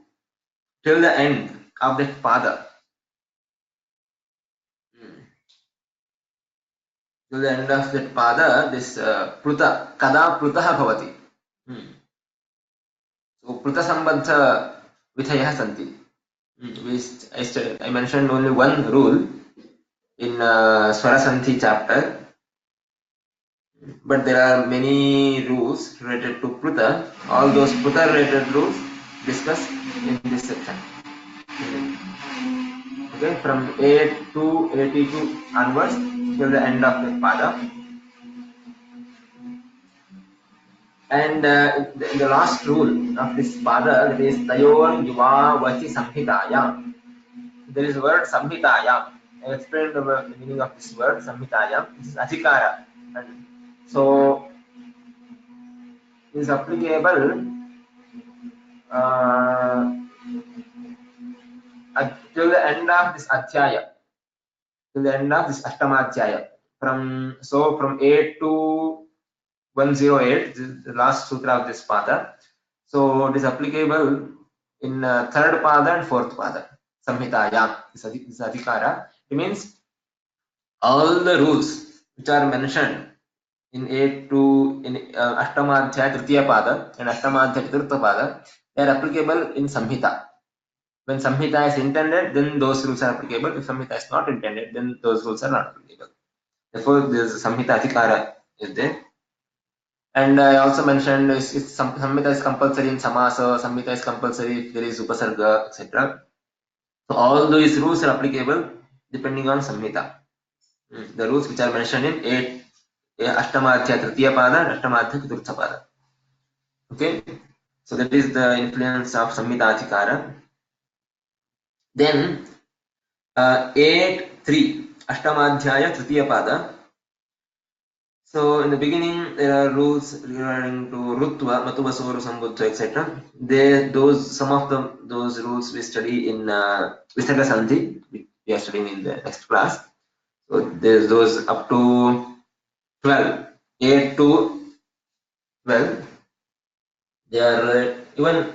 till the end of that pada. Till the end of that pada, this pruta, kada prutaha bhavati. So pruta sambandha vithayah santi. I mentioned only one rule in Swarasanthi chapter, but there are many rules related to pruta. All those pruta related rules discussed in this section. Okay, from 8 to 82 onwards till the end of the pada. And in the last rule of this pada, that is tayon yuvavachi samhitayam. There is word samhitayam. I explained the meaning of this word samhitayam. This is adhikara, and so it is applicable till the end of this adhyaya, till the end of this ashtamadhyaya. From 8 to 108, this is the last sutra of this pada. So it is applicable in third pada and fourth pada. Samhitayam is adhikara. It means all the rules which are mentioned in 8 to in Ashtamadhyaya Tritiya pada and Ashtamadhyaya Chaturtha pada, they are applicable in Samhita. When Samhita is intended, then those rules are applicable. If Samhita is not intended, then those rules are not applicable. Therefore, this Samhita Adhikara is there. And I also mentioned Samhita is compulsory in Samasa, Samhita is compulsory if there is Upasarga, etc. So all these rules are applicable depending on Samhita. The rules which are mentioned in 8 Ashtamadhyaya Tritiya pada and Ashtamadhyaya Chaturtha pada. Okay, so that is the influence of Samhita Adhikara. Then 8.3 Ashtamadhyaya Tritiya pada. So in the beginning there are rules regarding to Rutva, Matува, Soru, Sambuddha, etc. Some of those rules we study in Visarga Sandhi. We are studying in the next class. So there's those up to 12, 8 to 12. They are even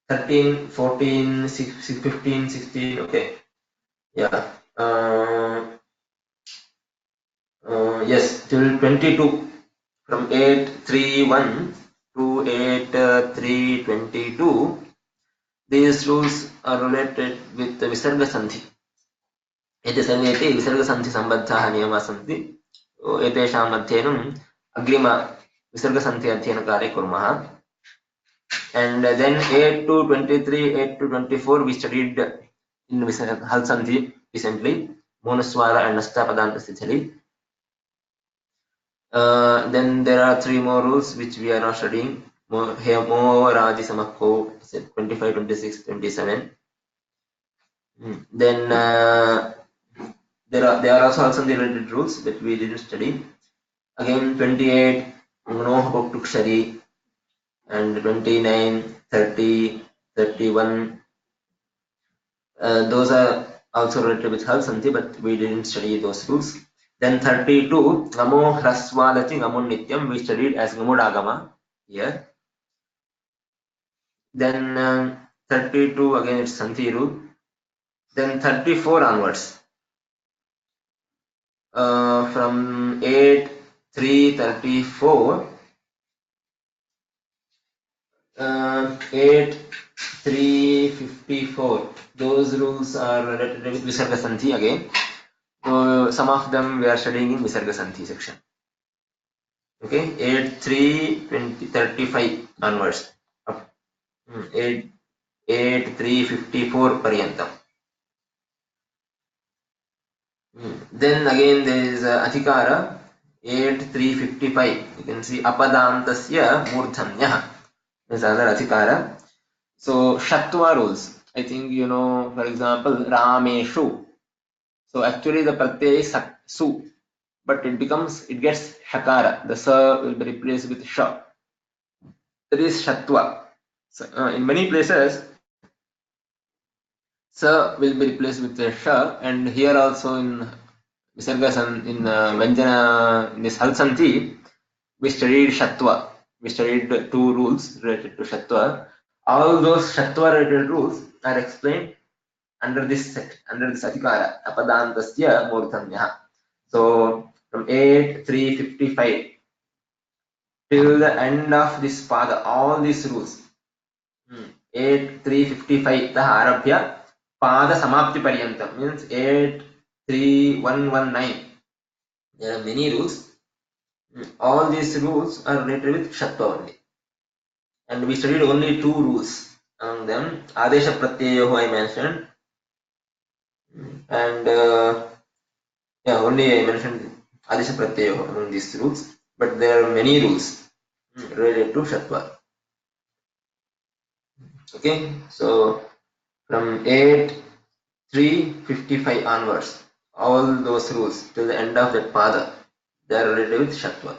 13, 14, 15, 16. Okay, yeah. Yes, till 22. From 8.3.1 to 8.3.22, these rules are related with the Visarga Sandhi. Ete samyete Visarga Sandhi sambadhaः niyamः santi. Etesham adhyenam agrima Visarga Sandhi adhyenakare kurmah. And then 8 to 23, 8 to 24, we studied in Halsandhi recently, Monaswara and Nashtapadanta Sthithali. Then there are 3 more rules which we are now studying. Mo Raji Samakko 25, 26, 27. Then there are also Halsandhi related rules that we didn't study. Again 28 Manoha Bhaktukshari, and 29, 30, 31. Those are also related with Halsandhi, but we didn't study those rules. Then 32, Namo Hraswadati Namo Nityam, we studied as Namodagama here. Then 32, again it's Sandhi rule. Then 34 onwards, from 8, 3, 34, 8, 3, 54. Those rules are related with Visarga Sandhi again. So some of them we are studying in Visarga Sandhi section. Okay, 8, 3, 20, 35 onwards. 8, 3, 54 paryantam. Then again there is Adhikara 8, 3, 55. You can see Apadantasya Murdhanyah. There's another Adhikara. So Shatva rules. I think you know, for example, Rameshu. So actually the pratyay is Su, but it gets Shakara. The Sa will be replaced with Sha. That is Shatva. So, in many places, Sa will be replaced with Sha, and here also in Visarga in Vyanjana, in this Halsandhi, we studied Shatva. We studied 2 rules related to Shatva. All those Shatva related rules are explained under this Adhikara, Apadantasya Murdhanyah. So from 8, 3, 55 till the end of this pada, all these rules, 8, 3, 55 tah arabhya pada samapti paryantam, means 8, 3, 1, 1, 9. There are many rules. All these rules are related with Shatva only. And we studied only 2 rules among them. Adesha Pratyayoho I mentioned. And only I mentioned Adesha Pratyayoho among these rules. But there are many rules. related to Shatva. Okay, so from 8.3.55 onwards, all those rules till the end of that pada, they are related with Shatva.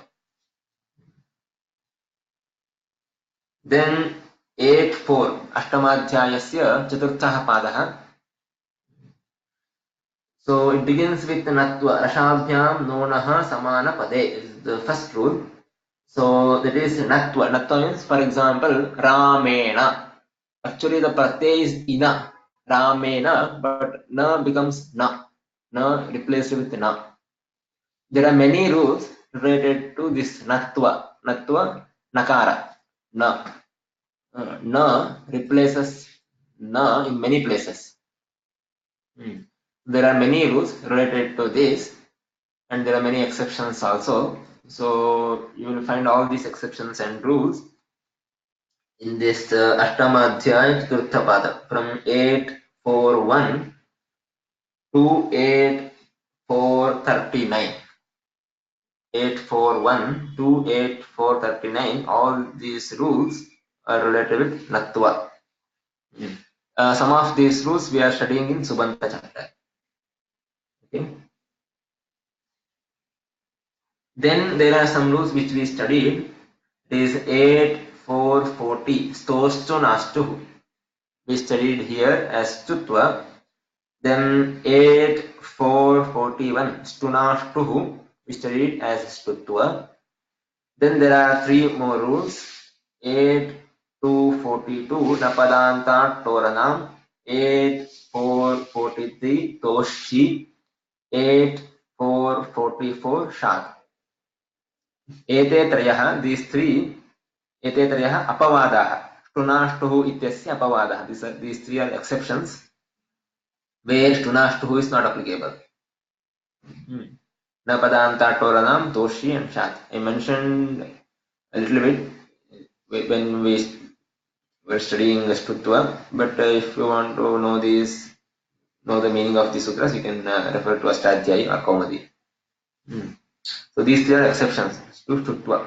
Then 8.4 Ashtamadhyayasya Chaturthah Padaha. So it begins with Natva, Rashabhyam Nonaha Samana Pade is the first rule. So that is Natva. Natva means, for example, Ramena. Actually, the pratyay is ina, Ramena, but na becomes na. Na replaced with na. There are many rules related to this Natva. Natva, Nakara, na. Na replaces na in many places. There are many rules related to this, and there are many exceptions also. So you will find all these exceptions and rules in this Ashtamadhyaya Chaturtha Pada from 8.4.1 to 8.4.39. 8.4.1 to 8.4.39, all these rules are related with Natva. Some of these rules we are studying in Subanta chapter. Okay. Then there are some rules which we studied. It is 8.4.40 Stostu Nastu. We studied here as Stutva. Then 8.4.41 Stunashtuhu. We studied as Stutva. Then there are three more rules. 8.2.42 Napadanta Toranam. 8.4.43 Toshi. 8.4.44 Shak. एते त्रयः, these three, एते त्रयः अपवादाः. Shtunashtuhu ityasya अपवादाः. These three are exceptions where Shtunashtuhu is not applicable. Napadanta Toranam, Toshi and Shat. I mentioned a little bit when we were studying Stutva, but if you want to know these, know the meaning of these sutras, you can refer to Ashtadhyayi or Kaumadi. So these three are exceptions to Stutva.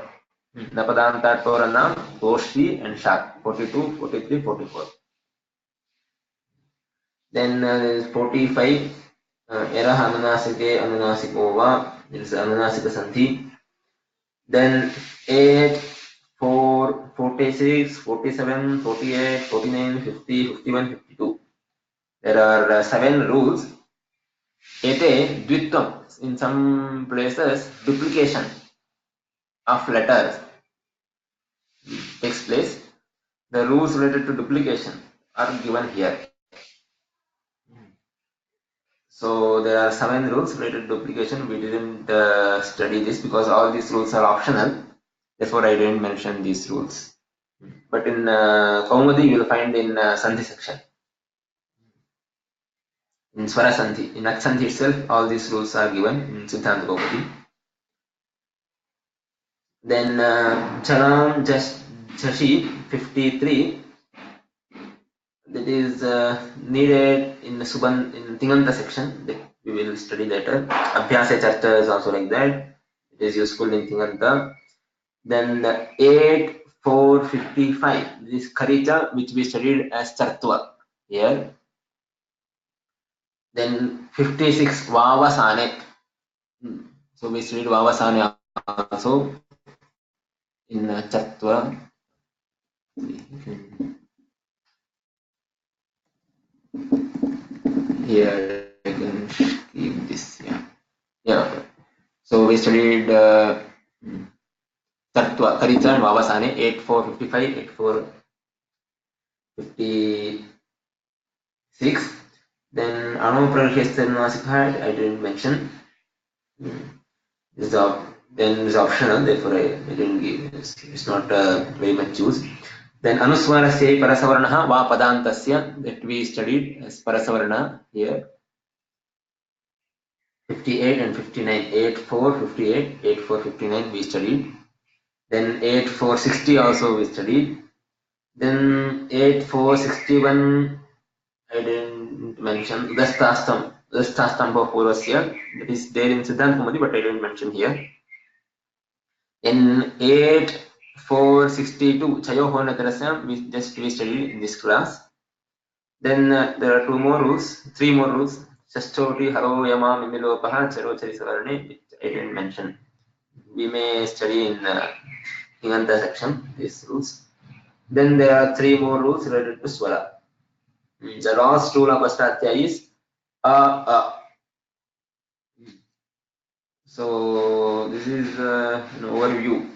Napadanta Toranam, Toshi and Shat. 42, 43, 44. Then 45. Erah Anunasike Anunasiko Va. It's Anunasika Sandhi. Then 8, 4, 46, 47, 48, 49, 50, 51, 52. There are 7 rules. Ete Dvitvam. In some places, duplication of letters takes place. The rules related to duplication are given here. So there are 7 rules related to duplication. We didn't study this because all these rules are optional. Therefore, I didn't mention these rules. But in Kaumadi, you will find in Sandhi section. In Swara Sandhi, in Sandhi itself, all these rules are given in Siddhanta Kaumadi. Then Chalam Jashi 53. That is needed in Tinganta section that we will study later. Abhyasa Charta is also like that. It is useful in Tinganta. Then 8.4.55. This Karicha, which we studied as Chartva here. Then 56 Vavasane. So we studied Vavasane also in Chartva. Here I can keep this. Yeah. So we studied Tattva, Karicha and Vavasane 8.4.55, 8.4.56. Then Anupralhyastanasika I didn't mention. This is optional, therefore I didn't give. It's not very much used. Then Anuswarasya Parasavarnaha Va Padantasya that we studied as Parasavarna here. 58 and 59, 8.4.58, 8.4.59 we studied. Then 8.4.60 also we studied. Then 8.4.61 I didn't mention. Udasthastamba Purvasya, that is there in Siddhanta Kaumadi, but I didn't mention here. In 8.4.62 462 chayoho natarasya we studied in this class. Then there are three more rules. Shashchoti haro yama mimilopaha charo charisavarne, which I didn't mention. We may study in Hinganta section these rules. Then there are three more rules related to swara. The last rule of Ashtadhyayi is a. So this is an overview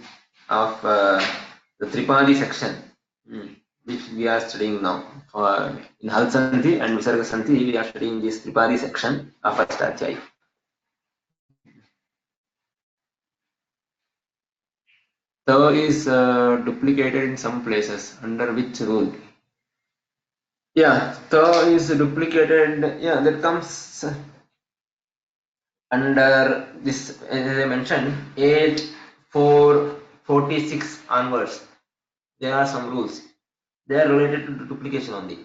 of the Tripadi section, which we are studying now. In Halsandhi and Visargasandhi, we are studying this Tripadi section of Ashtadhyayi. The is duplicated in some places. Under which rule? Yeah, the is duplicated. Yeah, that comes under this, as I mentioned, 8, 4, 46 onwards. There are some rules. They are related to duplication only.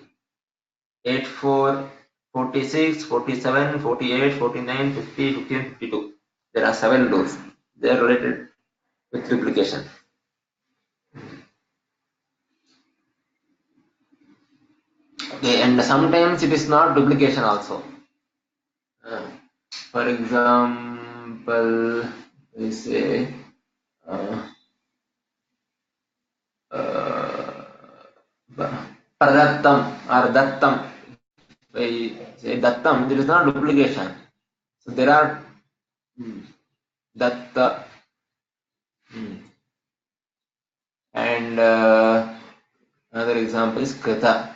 8, 4, 46, 47, 48, 49, 50, 51, 52. There are 7 rules. They are related with duplication. Okay, and sometimes it is not duplication also. For example, we say pradattam or dattam. By say dattam, there is not duplication. So there are datta and another example is krita.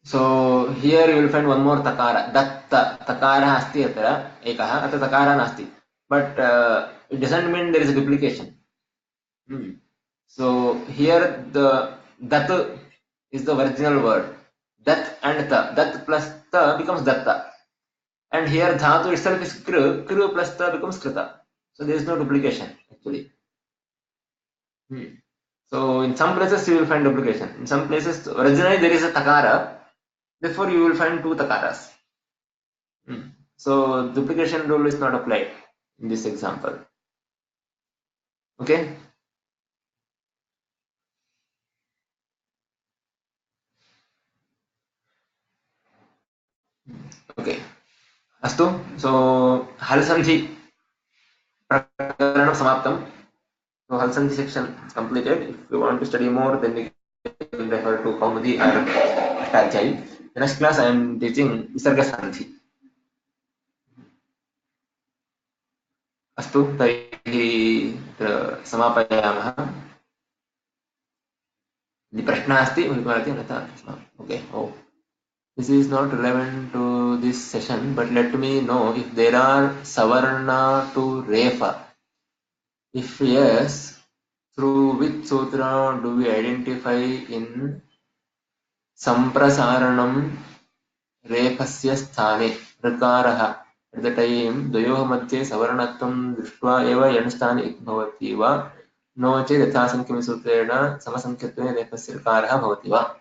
So here you will find one more takara. Datta takara asti atra ekah atra takara nasti. But it doesn't mean there is a duplication. So here the dat is the original word. Dat and ta. Dat plus ta becomes datta. And here dhatu itself is kru. Kru plus ta becomes krita. So there is no duplication actually. So in some places you will find duplication. In some places originally there is a takara. Therefore you will find 2 takaras. So duplication rule is not applied in this example. Okay. Okay. Astu. So Halsandhi prakaranam samaptam. So Halsandhi section is completed. If you want to study more, then you can refer to Kaumudi or Ashtadhyayi. The next class I am teaching Visargasandhi. Astu. Tarhi समापयामः. The prashna asti okay. Oh, this is not relevant to this session, but let me know if there are savarna to refa. If yes, through which sutra do we identify in samprasaranam refasya sthane rakaraha? At the time dvayoh madhye savarnatvam drishtva eva yanstani bhavati va no che yathasankhya sutrena samasankhyatvena refasya rakaraha bhavati va.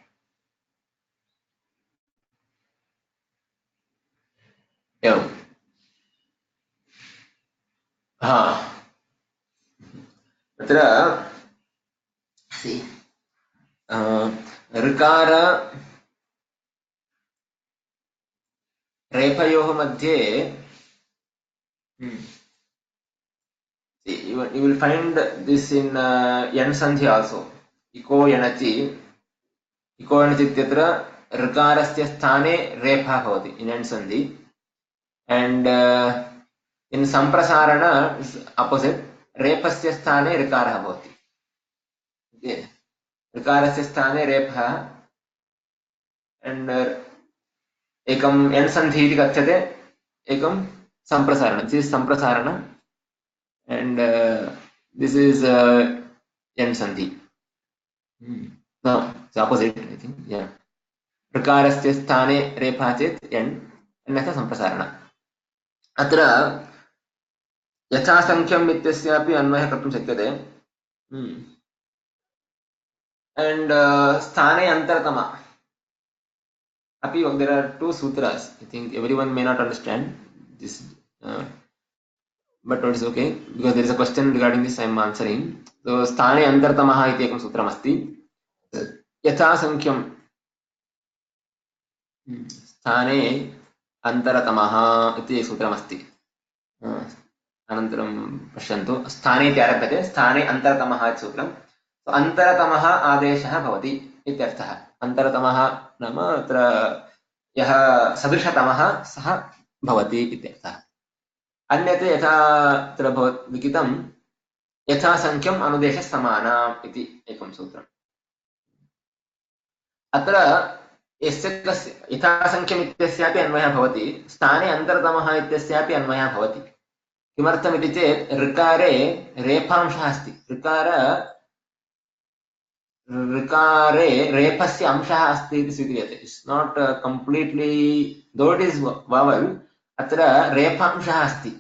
एवं तत्र ऋकार रेफयोः मध्ये you will find this in yan sandhi also. Iko yanati इत्यत्र ऋकारस्य स्थाने रेफा भवति in yan sandhi, and in samprasarana is opposite. रेफस्य स्थाने ऋकारः भवति. ऋकारस्य स्थाने रेफः and Ekam N संधि इति कथ्यते, एकम संप्रसारण. दिस इज संप्रसारण and this is एन संधि. No, it's opposite, I think. Yeah. ऋकारस्य स्थाने रेफा चेत् एन, अन्यथा संप्रसारण. अत्र यथासंख्यम् इत्यस्यापि अन्वयः कर्तुं शक्यते. And स्थाने अन्तरतम api, there are 2 sutras. I think everyone may not understand this, but it's okay because there is a question regarding this I am answering. So sthane antartamaha iti ekam sutram asti. Yatha sankhyaम स्थाने अन्तरतमः इति सूत्रमस्ति. अनन्तरं पश्यन्तु स्थाने इति आरभ्यते स्थाने अन्तरतमः इति सूत्रं. अन्तरतमः आदेशः भवति इत्यर्थः. अन्तरतमः नाम अत्र यः सदृशतमः सः भवति इत्यर्थः. अन्यत् यथा अत्र भवत् लिखितं यथासङ्ख्यम् अनुदेशः समानम् इति एकं सूत्रम्. अत्र यस्य कस्य यथासङ्ख्यम् इत्यस्यापि अन्वयः भवति, स्थाने अन्तरतमः इत्यस्यापि अन्वयः भवति. किमर्थमिति चेत् ऋकारे रेफांशः अस्ति. ऋकारे रेफस्य अंशः अस्ति इति स्वीक्रियते. इट्स् नाट् कम्प्लीट्लि दो इट् इस् वावल्, अत्र रेफांशः अस्ति.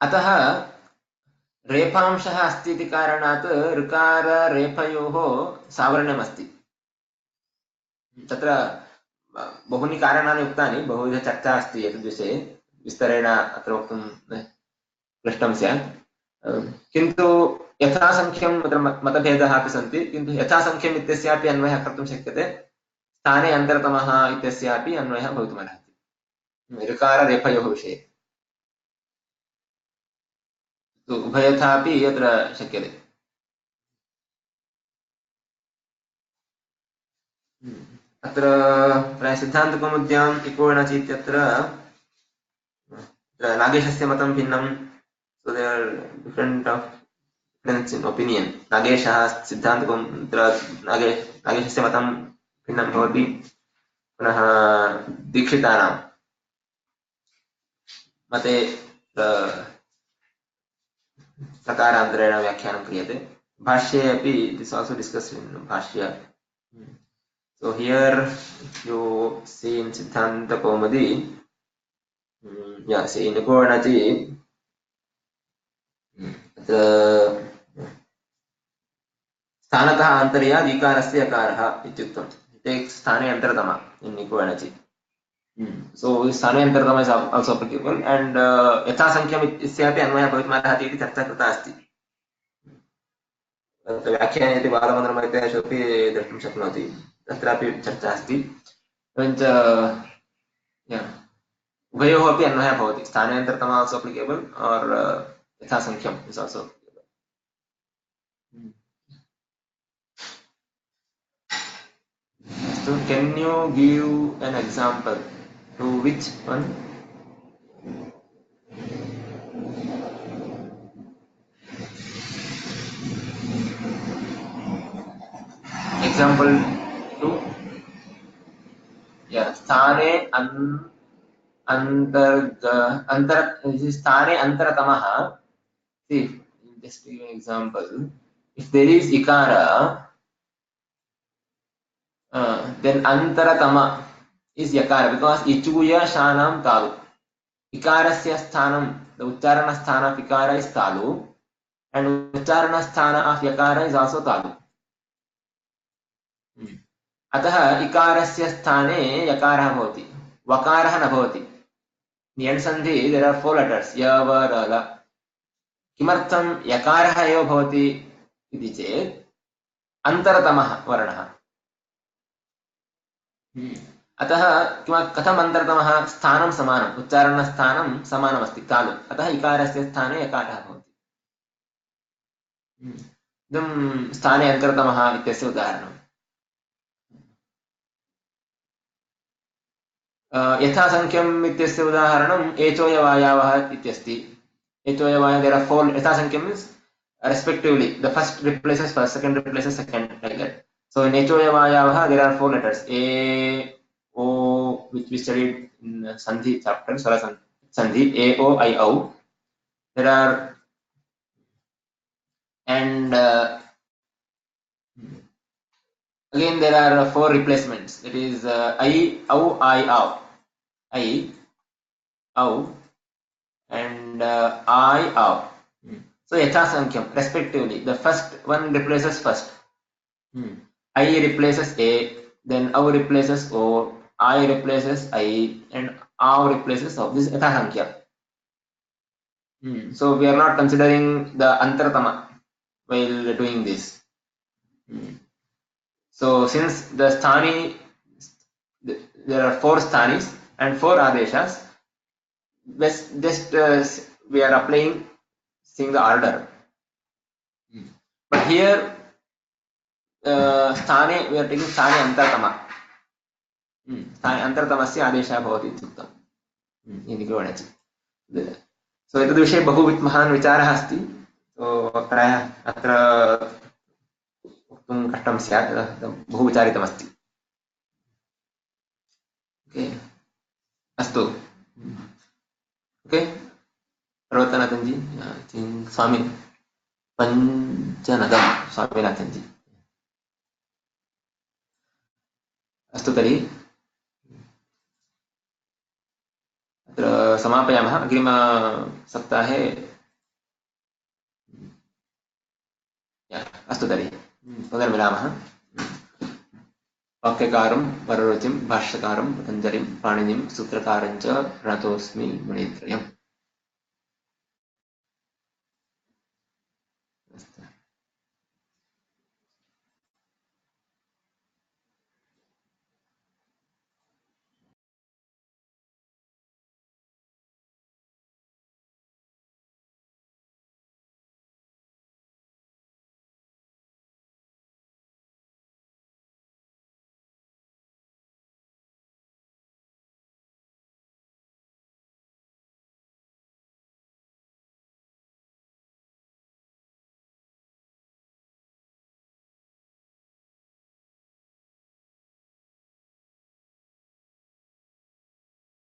अतः रेफांशः अस्ति इति कारणात् ऋकाररेफयोः सावर्ण्यमस्ति. तत्र बहूनि कारणानि उक्तानि, बहुविधचर्चा अस्ति एतद्विषये, विस्तरेण अत्र वक्तुं क्लिष्टं स्यात्. किन्तु यथासङ्ख्यम् अत्र मतभेदाः अपि सन्ति, किन्तु यथासङ्ख्यम् इत्यस्यापि अन्वयः कर्तुं शक्यते, स्थाने अन्तरतमः इत्यस्यापि अन्वयः भवितुमर्हति ऋकाररेफयोः विषये. उभयथापि अत्र शक्यते. अत्र सिद्धान्तकौमुद्याम् इकोणचि इत्यत्र नागेशस्य मतं भिन्नं. So there are different difference in opinion. नागेशः नागेशस्य मतं भिन्नं भवति. पुनः दीक्षितानां मते प्रकारान्तरेण व्याख्यानं क्रियते. भाष्ये अपि this also discussed in भाष्य. So here if you see in Siddhanta Kaumudi, see in Nikornaji, स्थानतः आन्तर्याद् इकारस्य यकारः इत्युक्तम्. It takes स्थाने अन्तरतमः in Nikornaji. So स्थाने अन्तरतमः is also applicable and यथासङ्ख्यम् इत्यस्यापि अन्वयः भवितुमर्हति इति चर्चा कृता अस्ति. व्याख्याने यदि बालमन्त्रमैत्रेयेषु अपि द्रष्टुं शक्नोति, तत्रापि चर्चा अस्ति. एवञ्च उभयोः अपि अन्वयः भवति. स्थाने अन्तरतमः also applicable or यथासङ्ख्यम् is also applicable. So can you give an example to which one? Example 2. स्थाने स्थाने अन्तरतमः. See, just to give an example, if there is ikara, then antaratama is yakara because ichuya shanam talu. Ikarasya sthanam, the ucharana sthana of ikara is talu, and ucharana sthana of yakara is also talu. अतः इकारस्य स्थाने यकारः भवति, वकारः न भवति. In Sandhi there are 4 letters ya va ra la. किमर्थं यकारः एव भवति इति चेत् अन्तरतमः वर्णः. अतः कथम् अन्तरतमः? स्थानं समानम्, उच्चारणस्थानं समानमस्ति तालु. अतः इकारस्य स्थाने यकारः भवति. इदं स्थाने अन्तरतमः इत्यस्य उदाहरणम्. यथासङ्ख्यम् इत्यस्य उदाहरणम् एचोयवायावः इत्यस्ति. एचोयवाय there are 4. यथासङ्ख्यम् means respectively the first replaces first, second replaces second, like that. So in echoyavayavah there are 4 letters a o, which we studied in Sandhi chapter, Swara Sandhi, a o I o. There are and again there are 4 replacements. It is I au I au, I au and I au. So yathasankyam respectively the first one replaces first. I replaces a, then au replaces o, I replaces I and av replaces of. This is Yatha Sankhya. So we are not considering the Antaratama while doing this. So since the sthani, there are 4 sthanis and 4 adeshas, just we are applying seeing the order. But here sthane we are taking sthane antaratama. Sthane antaratamasya adeshah bhavati ityuktam. इति वदति. सो एतद् विषये बहु महान् विचारः अस्ति. सो प्रायः अत्र वक्तुं कष्टं स्यात्, बहु विचारितमस्ति. ओके, अस्तु. ओके, पर्वतनाथन् जी, स्वामी पञ्चनदं स्वामिनाथन् जी. अस्तु, तर्हि अत्र समापयामः. अग्रिमसप्ताहे अस्तु, तर्हि पुनर्मिलामः. वाक्यकारं वररुचिं भाष्यकारं पतञ्जलिं पाणिनिं सूत्रकारं च प्रणतोऽस्मि मुनित्रयम्.